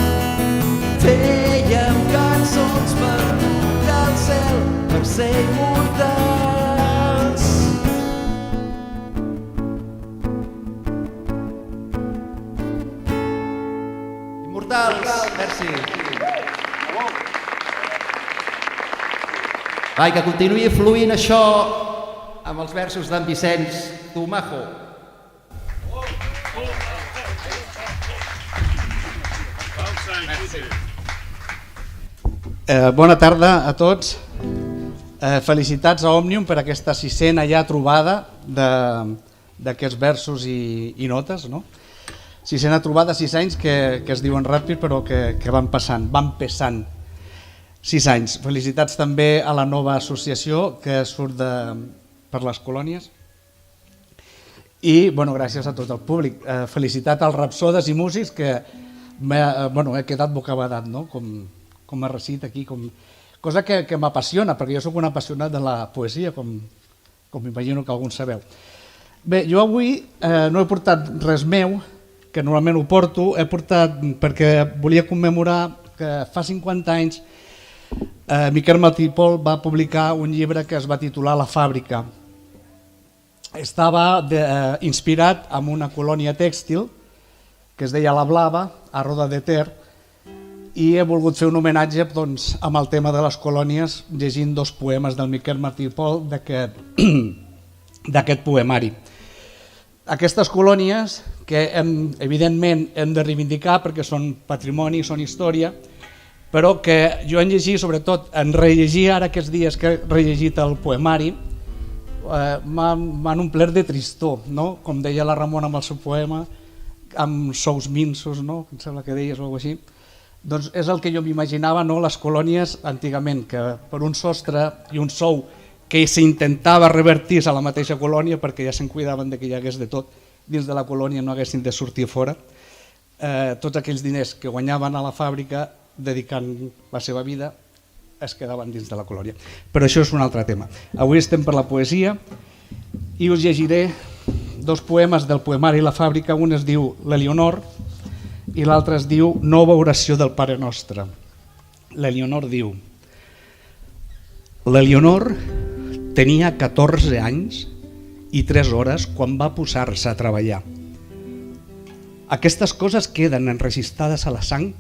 Fèiem cançons per tocar el cel, per ser immortals. Immortals, merci. Vai, que continuï fluint això amb els versos d'en Vicenç Tumajo. Bona tarda a tots. Felicitats a Òmnium per aquesta 6a ja trobada d'aquests versos i notes. 6a trobada, 6 anys que es diuen ràpid però que van passant 6 anys. Felicitats també a la nova associació que surt per les colònies. I gràcies a tot el públic. Felicitat als rapsodes i músics que he quedat bocabadat, com a recit aquí, cosa que m'apassiona, perquè jo soc un apassionat de la poesia, com imagino que alguns sabeu. Bé, jo avui no he portat res meu, que normalment ho porto, he portat perquè volia commemorar que fa 50 anys Miquel Martí i Pol va publicar un llibre que es va titular La fàbrica. Estava inspirat en una colònia tèxtil que es deia La Blava, a Roda de Ter, i he volgut fer un homenatge amb el tema de les colònies llegint 2 poemes del Miquel Martí i Pol d'aquest poemari. Aquestes colònies que evidentment hem de reivindicar perquè són patrimoni, són història, però que jo en llegir, sobretot en rellegir ara aquests dies que he rellegit el poemari, m'han omplert de tristor, com deia la Ramona amb el seu poema, amb sous minsos, em sembla que deies o alguna cosa així. Doncs és el que jo m'imaginava, les colònies antigament, que per un sostre i un sou que s'intentava revertir a la mateixa colònia, perquè ja se'n cuidaven que hi hagués de tot, dins de la colònia no haguessin de sortir fora, tots aquells diners que guanyaven a la fàbrica dedicant la seva vida es quedaven dins de la colònia. Però això és un altre tema. Avui estem per la poesia i us llegiré 2 poemes del poemari La fàbrica. Un es diu L'Elionor i l'altre es diu Nova oració del Pare Nostre. L'Elionor diu: L'Elionor tenia 14 anys i 3 hores quan va posar-se a treballar. Aquestes coses queden enregistrades a la sang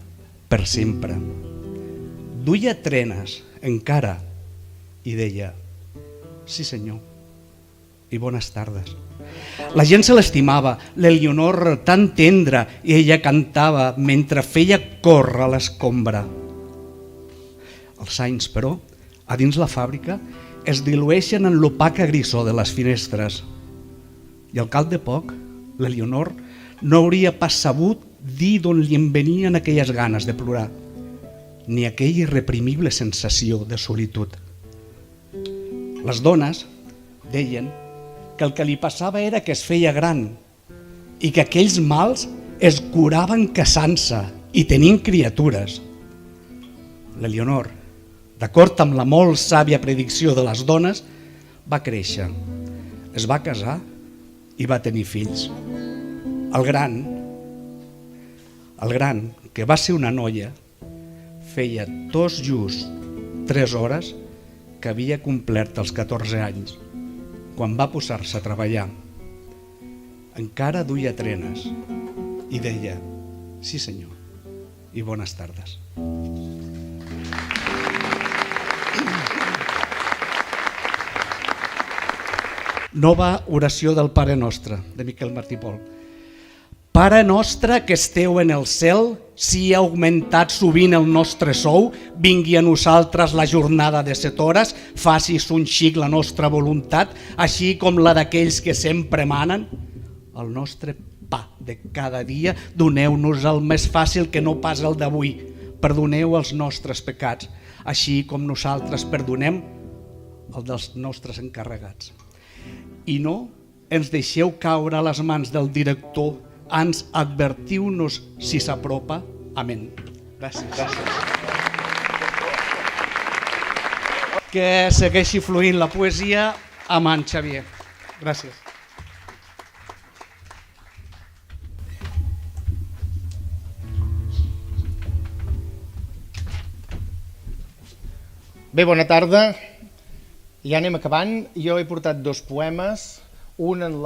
per sempre. Duia trenes encara i deia: sí senyor, i bones tardes. La gent se l'estimava, l'Elionor tan tendra, i ella cantava mentre feia córrer l'escombra. Els anys, però, a dins la fàbrica, es dilueixen en l'opaca grisó de les finestres. I al cap de poc, l'Elionor no hauria pas sabut dir d'on li en venien aquelles ganes de plorar, ni aquella irreprimible sensació de solitud. Les dones deien que el que li passava era que es feia gran i que aquells mals es curaven casant-se i tenint criatures. L'Elionor, d'acord amb la molt sàvia predicció de les dones, va créixer, es va casar i va tenir fills. El gran, que va ser una noia, feia tot just 3 hores que havia complert els 14 anys, quan va posar-se a treballar. Encara duia trenes i deia: sí senyor, i bones tardes. Nova oració del Pare Nostre, de Miquel Martí i Pol. Pare nostre que esteu en el cel, si ha augmentat sovint el nostre sou, vingui a nosaltres la jornada de 7 hores, facis un xic la nostra voluntat, així com la d'aquells que sempre manen. El nostre pa de cada dia, doneu-nos el més fàcil que no pas el d'avui. Perdoneu els nostres pecats, així com nosaltres perdonem el dels nostres encarregats. I no ens deixeu caure a les mans del director, ans advertiu-nos si s'apropa. Amén. Gràcies. Que segueixi fluint la poesia amb en Xavier. Gràcies. Bé, bona tarda. Ja anem acabant. Jo he portat 2 poemes, un en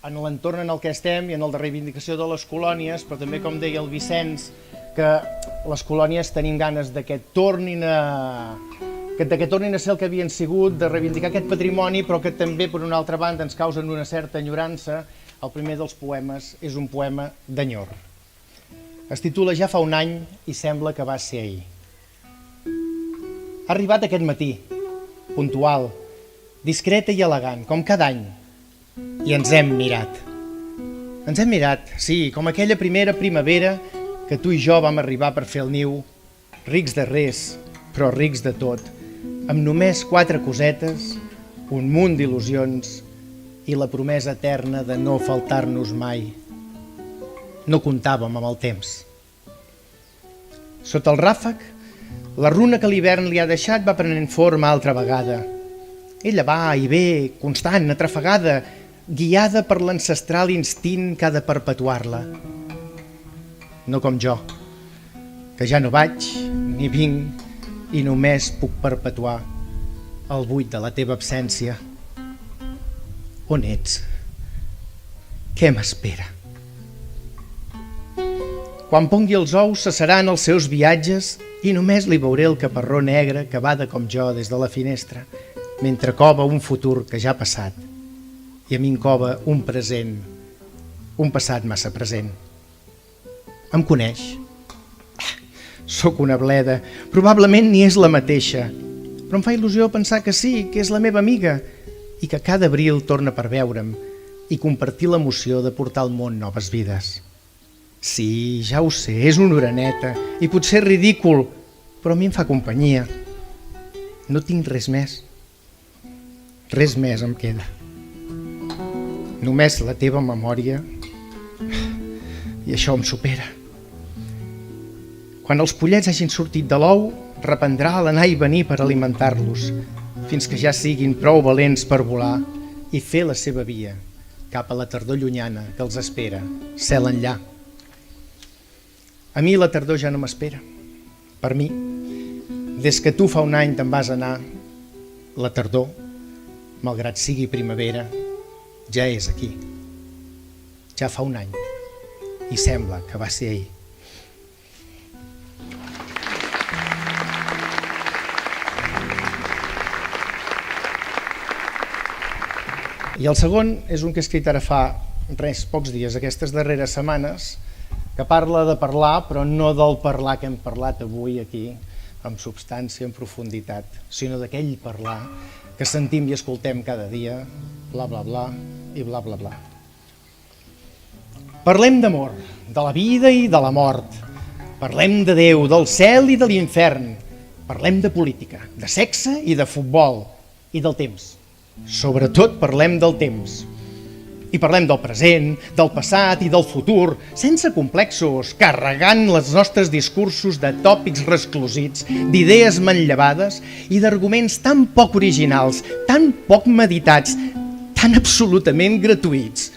l'entorn en el que estem i en el de reivindicació de les colònies, però també, com deia el Vicenç, que les colònies tenim ganes que tornin a ser el que havien sigut, de reivindicar aquest patrimoni, però que també, per una altra banda, ens causen una certa enyorança El primer dels poemes és un poema d'enyor. Es titula Ja fa un any i sembla que va ser ahir. Ha arribat aquest matí, puntual, discreta i elegant, com cada any, i ens hem mirat. Ens hem mirat, sí, com aquella primera primavera que tu i jo vam arribar per fer el niu, rics de res, però rics de tot, amb només 4 cosetes, un munt d'il·lusions i la promesa eterna de no faltar-nos mai. No comptàvem amb el temps. Sota el ràfec, la runa que l'hivern li ha deixat va prenent forma altra vegada. Ella va i ve, constant, atrafegada, guiada per l'ancestral instint que ha de perpetuar-la. No com jo, que ja no vaig ni vinc i només puc perpetuar el buit de la teva absència. On ets? Què m'espera? Quan pongui els ous cessaran els seus viatges i només li veuré el caparró negre que bada com jo des de la finestra, mentre cova un futur que ja ha passat i a mi em cova un present, un passat massa present. Em coneix? Sóc una bleda, probablement ni és la mateixa, però em fa il·lusió pensar que sí, que és la meva amiga i que cada abril torna per veure'm i compartir l'emoció de portar al món noves vides. Sí, ja ho sé, és una oreneta i potser és ridícul, però a mi em fa companyia. No tinc res més. Res més em queda. Només la teva memòria i això em supera. Quan els pollets hagin sortit de l'ou, reprendrà l'anar i venir per alimentar-los, fins que ja siguin prou valents per volar i fer la seva via cap a la tardor llunyana que els espera, cel enllà. A mi la tardor ja no m'espera. Per mi, des que tu fa un any te'n vas anar, la tardor, malgrat sigui primavera, ja és aquí. Ja fa un any i sembla que va ser ahir. I el segon és un que he escrit ara fa pocs dies, aquestes darreres setmanes, que parla de parlar, però no del parlar que hem parlat avui aquí, amb substància, en profunditat, sinó d'aquell parlar que sentim i escoltem cada dia, bla, bla, bla, i bla, bla, bla. Parlem d'amor, de la vida i de la mort. Parlem de Déu, del cel i de l'infern. Parlem de política, de sexe i de futbol, i del temps. Sobretot parlem del temps. I parlem del present, del passat i del futur, sense complexos, carregant els nostres discursos de tòpics resclosits, d'idees manllevades i d'arguments tan poc originals, tan poc meditats, tan absolutament gratuïts,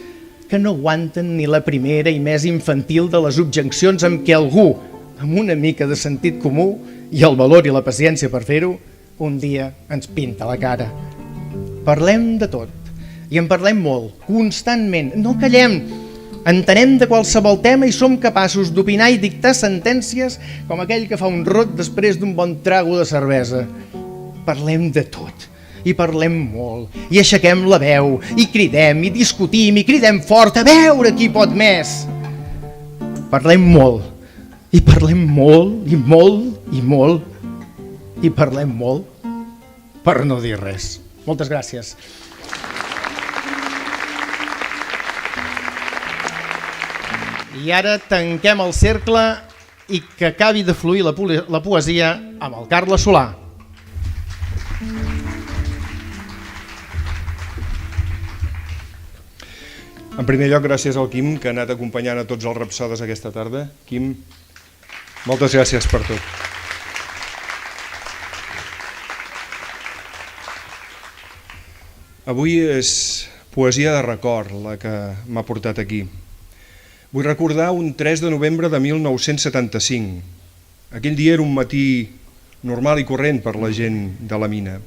que no aguanten ni la primera i més infantil de les objeccions amb què algú, amb una mica de sentit comú i el valor i la paciència per fer-ho, un dia ens pinta la cara. Parlem de tot, i en parlem molt, constantment, no callem, entenem de qualsevol tema i som capaços d'opinar i dictar sentències com aquell que fa un rot després d'un bon trago de cervesa. Parlem de tot, i parlem molt, i aixequem la veu, i cridem, i discutim, i cridem fort, a veure qui pot més. Parlem molt, i parlem molt, i molt, i molt, i parlem molt per no dir res. Moltes gràcies. I ara tanquem el cercle i que acabi de fluir la poesia amb el Carles Solà. En primer lloc, gràcies al Quim, que ha anat acompanyant a tots els rapsodes aquesta tarda. Quim, moltes gràcies per tot. Avui és poesia de record la que m'ha portat aquí. Vull recordar un 3 de novembre de 1975. Aquell dia era un matí normal i corrent per la gent de la mina.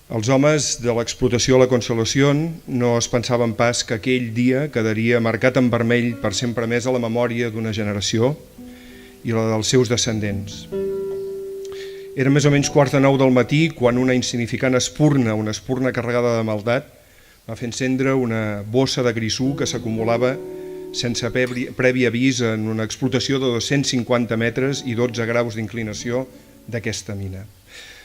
Els homes de l'explotació a la Consolación no es pensaven pas que aquell dia quedaria marcat en vermell per sempre més a la memòria d'una generació i la dels seus descendents. Era més o menys 8:45 del matí quan una insignificant espurna, una espurna carregada de maldat, Va fer encendre una bossa de grisú que s'acumulava sense previ avís en una explotació de 250 metres i 12 graus d'inclinació d'aquesta mina.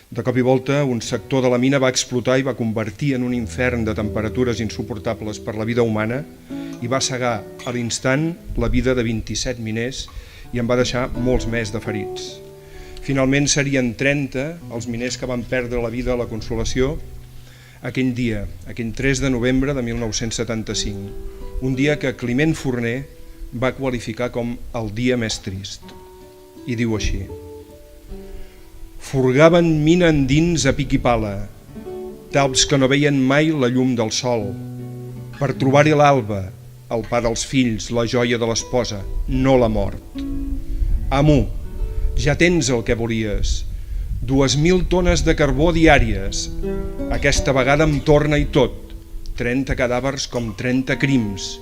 De cop i volta, un sector de la mina va explotar i va convertir en un infern de temperatures insuportables per la vida humana i va cegar a l'instant la vida de 27 miners i en va deixar molts més de ferits. Finalment serien 30 els miners que van perdre la vida a la Consolació aquell dia, aquell 3 de novembre de 1975, un dia que Climent Forner va qualificar com el dia més trist. I diu així: «Forgaven mina endins a pic i pala, tals que no veien mai la llum del sol, per trobar-hi l'alba, el pa dels fills, la joia de l'esposa, no la mort. Amo, ja tens el que volies, 2.000 tones de carbó diàries. Aquesta vegada em torna i tot, 30 cadàvers com 30 crims,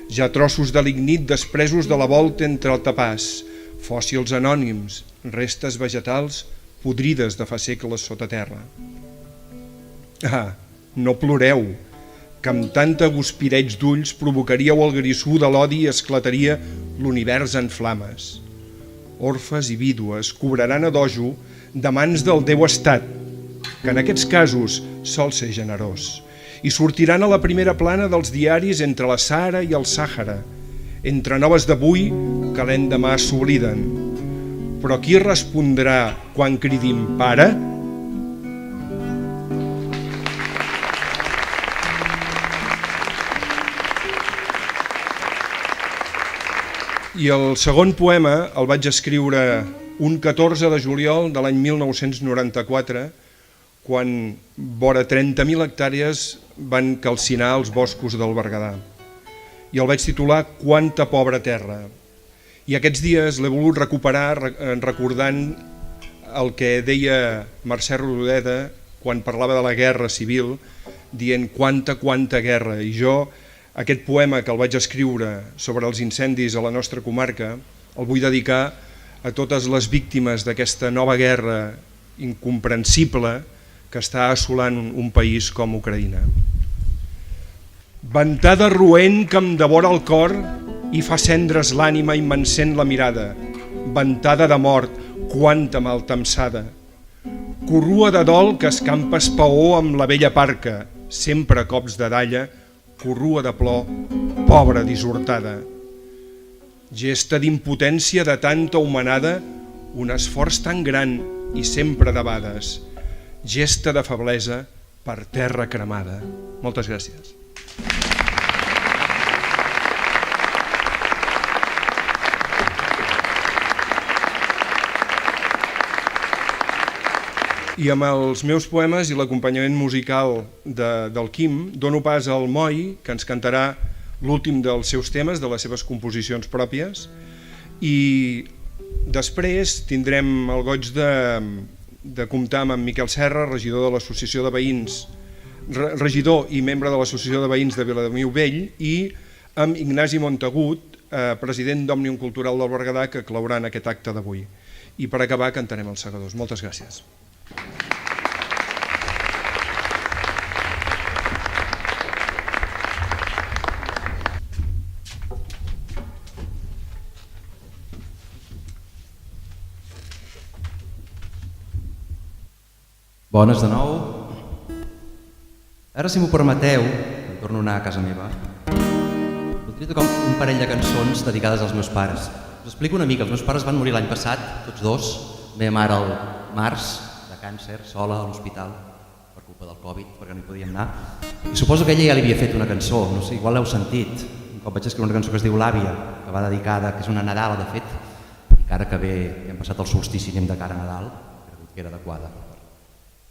ja trossos de lignit despresos de la volta entre el tapàs, fòssils anònims, restes vegetals podrides de fa segles sota terra. Ah, no ploreu, que amb tanta guspireig d'ulls provocaríeu el grisú de l'odi i esclataria l'univers en flames. Orfes i vídues cobraran a dojo de mans del Déu Estat, que en aquests casos sol ser generós, i sortiran a la primera plana dels diaris entre la Sahara i el Sàhara, entre noves d'avui que l'endemà s'obliden. Però qui respondrà quan cridim pare? I el segon poema el vaig escriure un 14 de juliol de l'any 1994, quan vora 30.000 hectàrees van calcinar els boscos del Berguedà. I el vaig titular Quanta pobra terra. I aquests dies l'he volut recuperar recordant el que deia Mercè Rodoreda quan parlava de la guerra civil, dient quanta guerra. I jo, aquest poema que el vaig escriure sobre els incendis a la nostra comarca, el vull dedicar a totes les víctimes d'aquesta nova guerra incomprensible que està assolant un país com Ucraïna. Ventada roent que em devora el cor i fa cendres l'ànima i m'encén la mirada. Ventada de mort, quanta maltemsada. Corrua de dol que escampa espaó amb la vella parca, sempre a cops de dalla, corrua de plor, pobra dissortada. Gesta d'impotència de tanta humanada, un esforç tan gran i sempre debades. Gesta de feblesa per terra cremada. Moltes gràcies. I amb els meus poemes i l'acompanyament musical del Quim dono pas al Moi, que ens cantarà l'últim dels seus temes, de les seves composicions pròpies, i després tindrem el goig de comptar amb en Miquel Serra, regidor de l'Associació de Veïns, regidor i membre de l'Associació de Veïns de Viladomiu Vell, i amb Ignasi Montagut, president d'Òmnium Cultural del Berguedà, que claurà en aquest acte d'avui. I per acabar cantarem Els Segadors. Moltes gràcies. Bones de nou. Ara, si m'ho permeteu, em torno a anar a casa meva, voldria tocar un parell de cançons dedicades als meus pares. Us explico una mica. Els meus pares van morir l'any passat, tots dos. La meva mare al març, de càncer, sola a l'hospital, per culpa del Covid, perquè no hi podíem anar. I suposo que ella ja li havia fet una cançó, no sé, igual l'heu sentit. Un cop vaig escriure una cançó que es diu L'àvia, que va dedicada, que és una Nadala, de fet, i que ara que ve, que hem passat el solstici, anem de cara a Nadal, que era adequada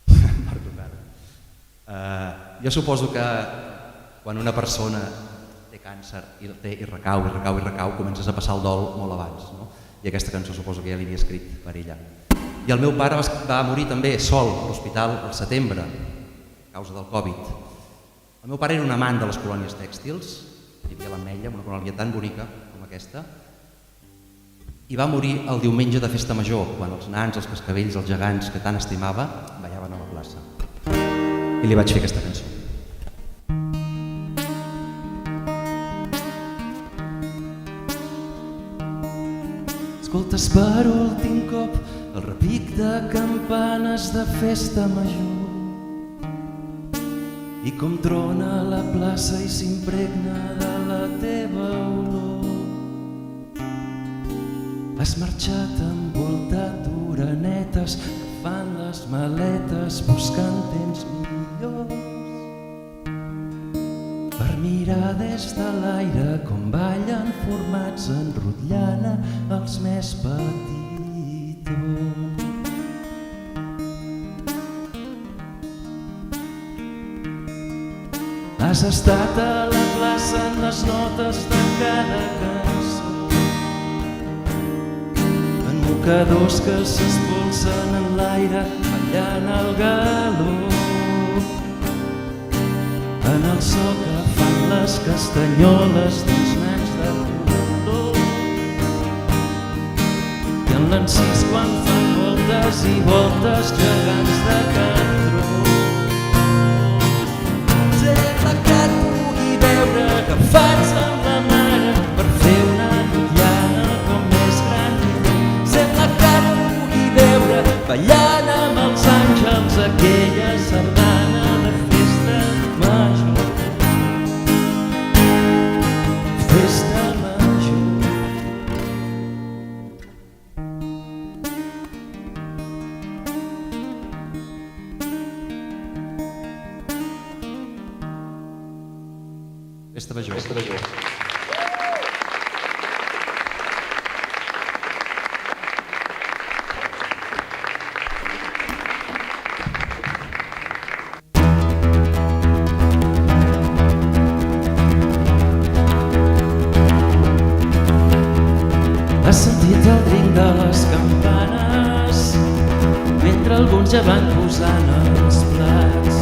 per tocar-ho. Jo suposo que quan una persona té càncer i recau, comences a passar el dol molt abans, no? I aquesta cançó suposo que ja l'havia escrit per ella. I el meu pare va morir també sol a l'hospital al setembre, a causa del Covid. El meu pare era un amant de les colònies tèxtils, hi havia l'Ametlla, una colònia tan bonica com aquesta, i va morir el diumenge de Festa Major, quan els nans, els cascavells, els gegants que tant estimava ballaven a la plaça. I li vaig fer aquesta cançó. Escoltes per últim cop el repic de campanes de festa major i com trona la plaça i s'impregna de la teva olor. Has marxat envoltat d'orenetes que fan les maletes buscant temps millors per mirar des de l'aire com ballen formats enrotllant els més petitons. Has estat a la plaça en les notes de cada cançó, en mocadors que s'espolsen en l'aire ballant el galó, en el so que fan les castanyoles d'uns nens de color i en l'encís quan fan voltes i voltes gegants de cantró. Sembla que et pugui veure agafats amb la mare per fer una llana com més gran millor. Sembla que et pugui veure ballant amb els àngels aquella sardana de festa major. Festa major. Festa major. Festa major. Has sentit el trinc de les campanes mentre alguns ja van posant els plats.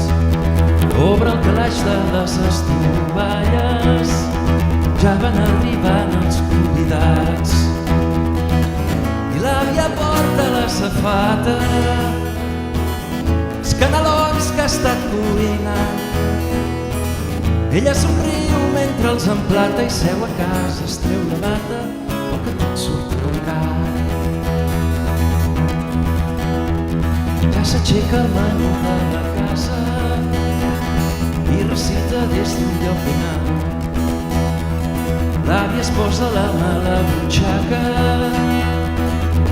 Obre el calaix de les estovalles, ja van arribant els convidats. I l'àvia porta la safata, els canelons que ha estat cuinant. Ella somriu mentre els emplata i seu a casa, es treu la bata, o que tot surt roncat. Ja s'aixeca el menú de la casa i recita des d'un lloc ben alt. L'àvia es posa la mà a la butxaca,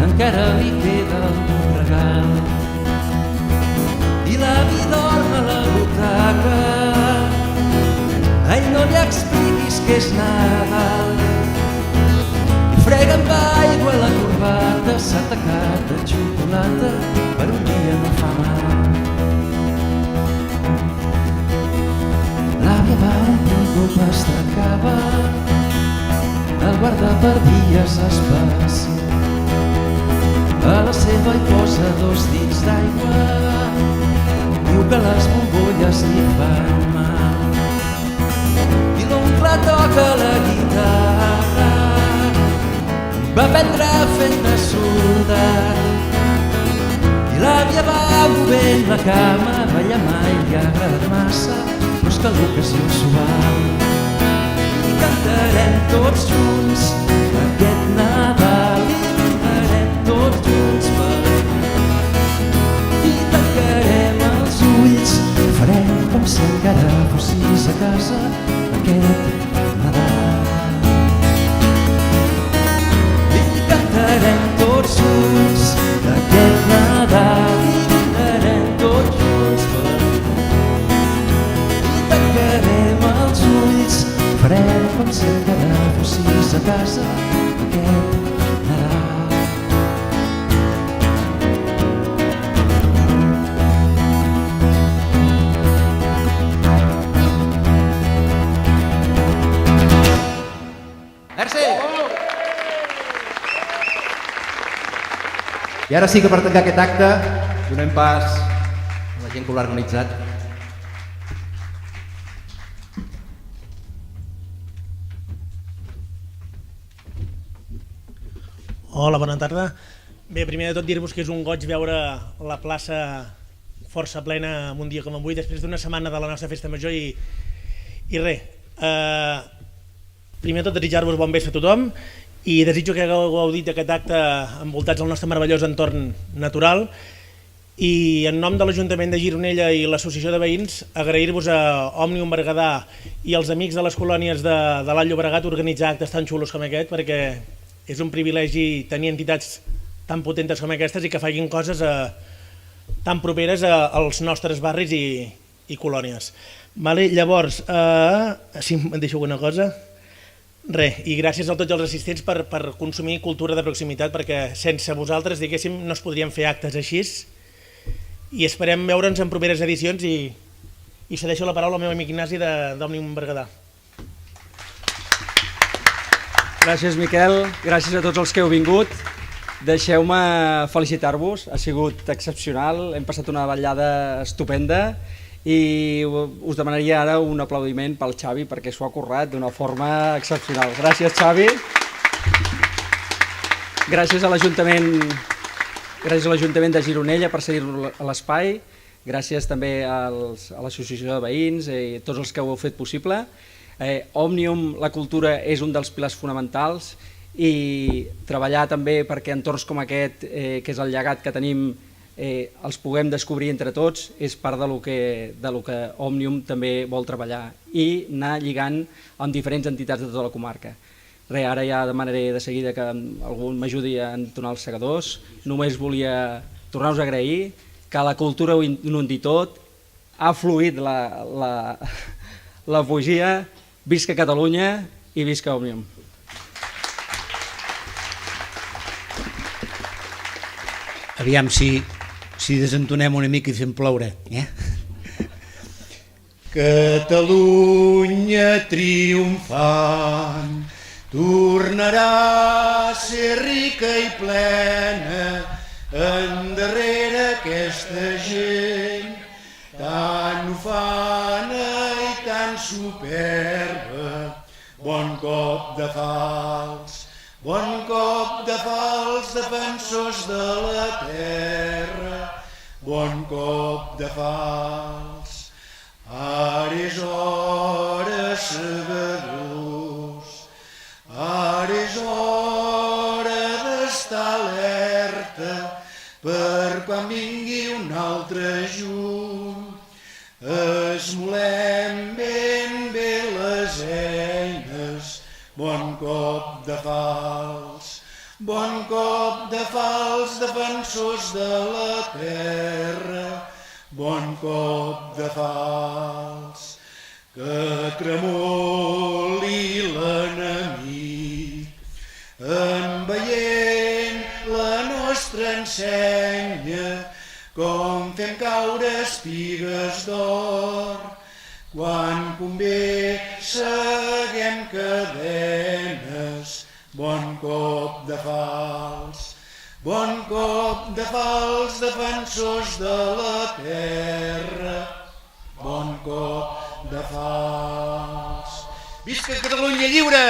encara li queda algun regal. I l'avi dorm a la butaca, ai, no li expliquis que és Nadal. I frega amb aigua la corbata, s'ha tacat de xocolata, per un dia no fa mal. L'àvia va omplir copes de cava, el guarda per dies especial. A la seva hi posa 2 dits d'aigua, diu que les bombolles li fan mal. I l'oncle toca la guitarra, va aprendre fent de soldat. I l'àvia va movent la cama, balla mai li ha agradat massa, però és que l'ocasió s'ho val. I cantarem tots junts aquest Nadal, i cantarem tots junts per i tancarem els ulls, farem com si encara fossis a casa aquest Nadal. I cantarem tots junts aquest Nadal, i cantarem tots junts per i tancarem els ulls, farem com si encara fossis a casa aquest Nadal. Merci! I ara sí que per tancar aquest acte donem pas a la gent que l'ha organitzat. Hola, bona tarda. Bé, primer de tot dir-vos que és un goig veure la plaça força plena en un dia com avui, després d'una setmana de la nostra festa major i res. Primer de tot desitjar-vos bon vespre a tothom i desitjo que hagueu gaudit d'aquest acte envoltats del nostre meravellós entorn natural, i en nom de l'Ajuntament de Gironella i l'Associació de Veïns agrair-vos a Òmnium Berguedà i als amics de les colònies de l'Alt Llobregat organitzar actes tan xulos com aquest, perquè és un privilegi tenir entitats tan potentes com aquestes i que facin coses tan properes als nostres barris i colònies. Llavors, si em deixo alguna cosa... Res, i gràcies a tots els assistents per consumir cultura de proximitat, perquè sense vosaltres, diguéssim, no es podrien fer actes així, i esperem veure'ns en properes edicions, i cedeixo la paraula al meu amic Ignasi d'Òmnium Berguedà. Gràcies, Miquel, gràcies a tots els que heu vingut. Deixeu-me felicitar-vos, ha sigut excepcional, hem passat una ballada estupenda, i us demanaria ara un aplaudiment pel Xavi perquè s'ho ha currat d'una forma excepcional. Gràcies, Xavi. Gràcies a l'Ajuntament de Gironella per cedir-nos l'espai. Gràcies també a l'Associació de Veïns i a tots els que ho heu fet possible. Òmnium, la cultura és un dels pilars fonamentals, i treballar també perquè entorns com aquest, que és el llegat que tenim, els puguem descobrir entre tots, és part del que Òmnium també vol treballar i anar lligant amb diferents entitats de tota la comarca. Ara ja demanaré de seguida que algú m'ajudi a entonar els segadors. Només volia tornar-vos a agrair que la cultura ho inundi tot, ha fluït la poesia. Visca Catalunya i visca Òmnium. Aviam si desentonem una mica i fem ploure. Catalunya triomfant tornarà a ser rica i plena endarrere aquesta gent tan ufana i tan superba. Bon cop de fals, defensors de la terra. Bon cop de fals, ara és hora, segadors, ara és hora d'estar alerta per quan vingui un altre juny. Esmolem ben bé les eines. Bon cop de fals, defensors de la terra. Bon cop de fals, que tremoli l'enemic, en veient la nostra ensenya, com fem caure espigues d'or. Quan convé seguem cadenes. Bon cop de fals, defensors de la terra. Bon cop de fals. Visca Catalunya lliure!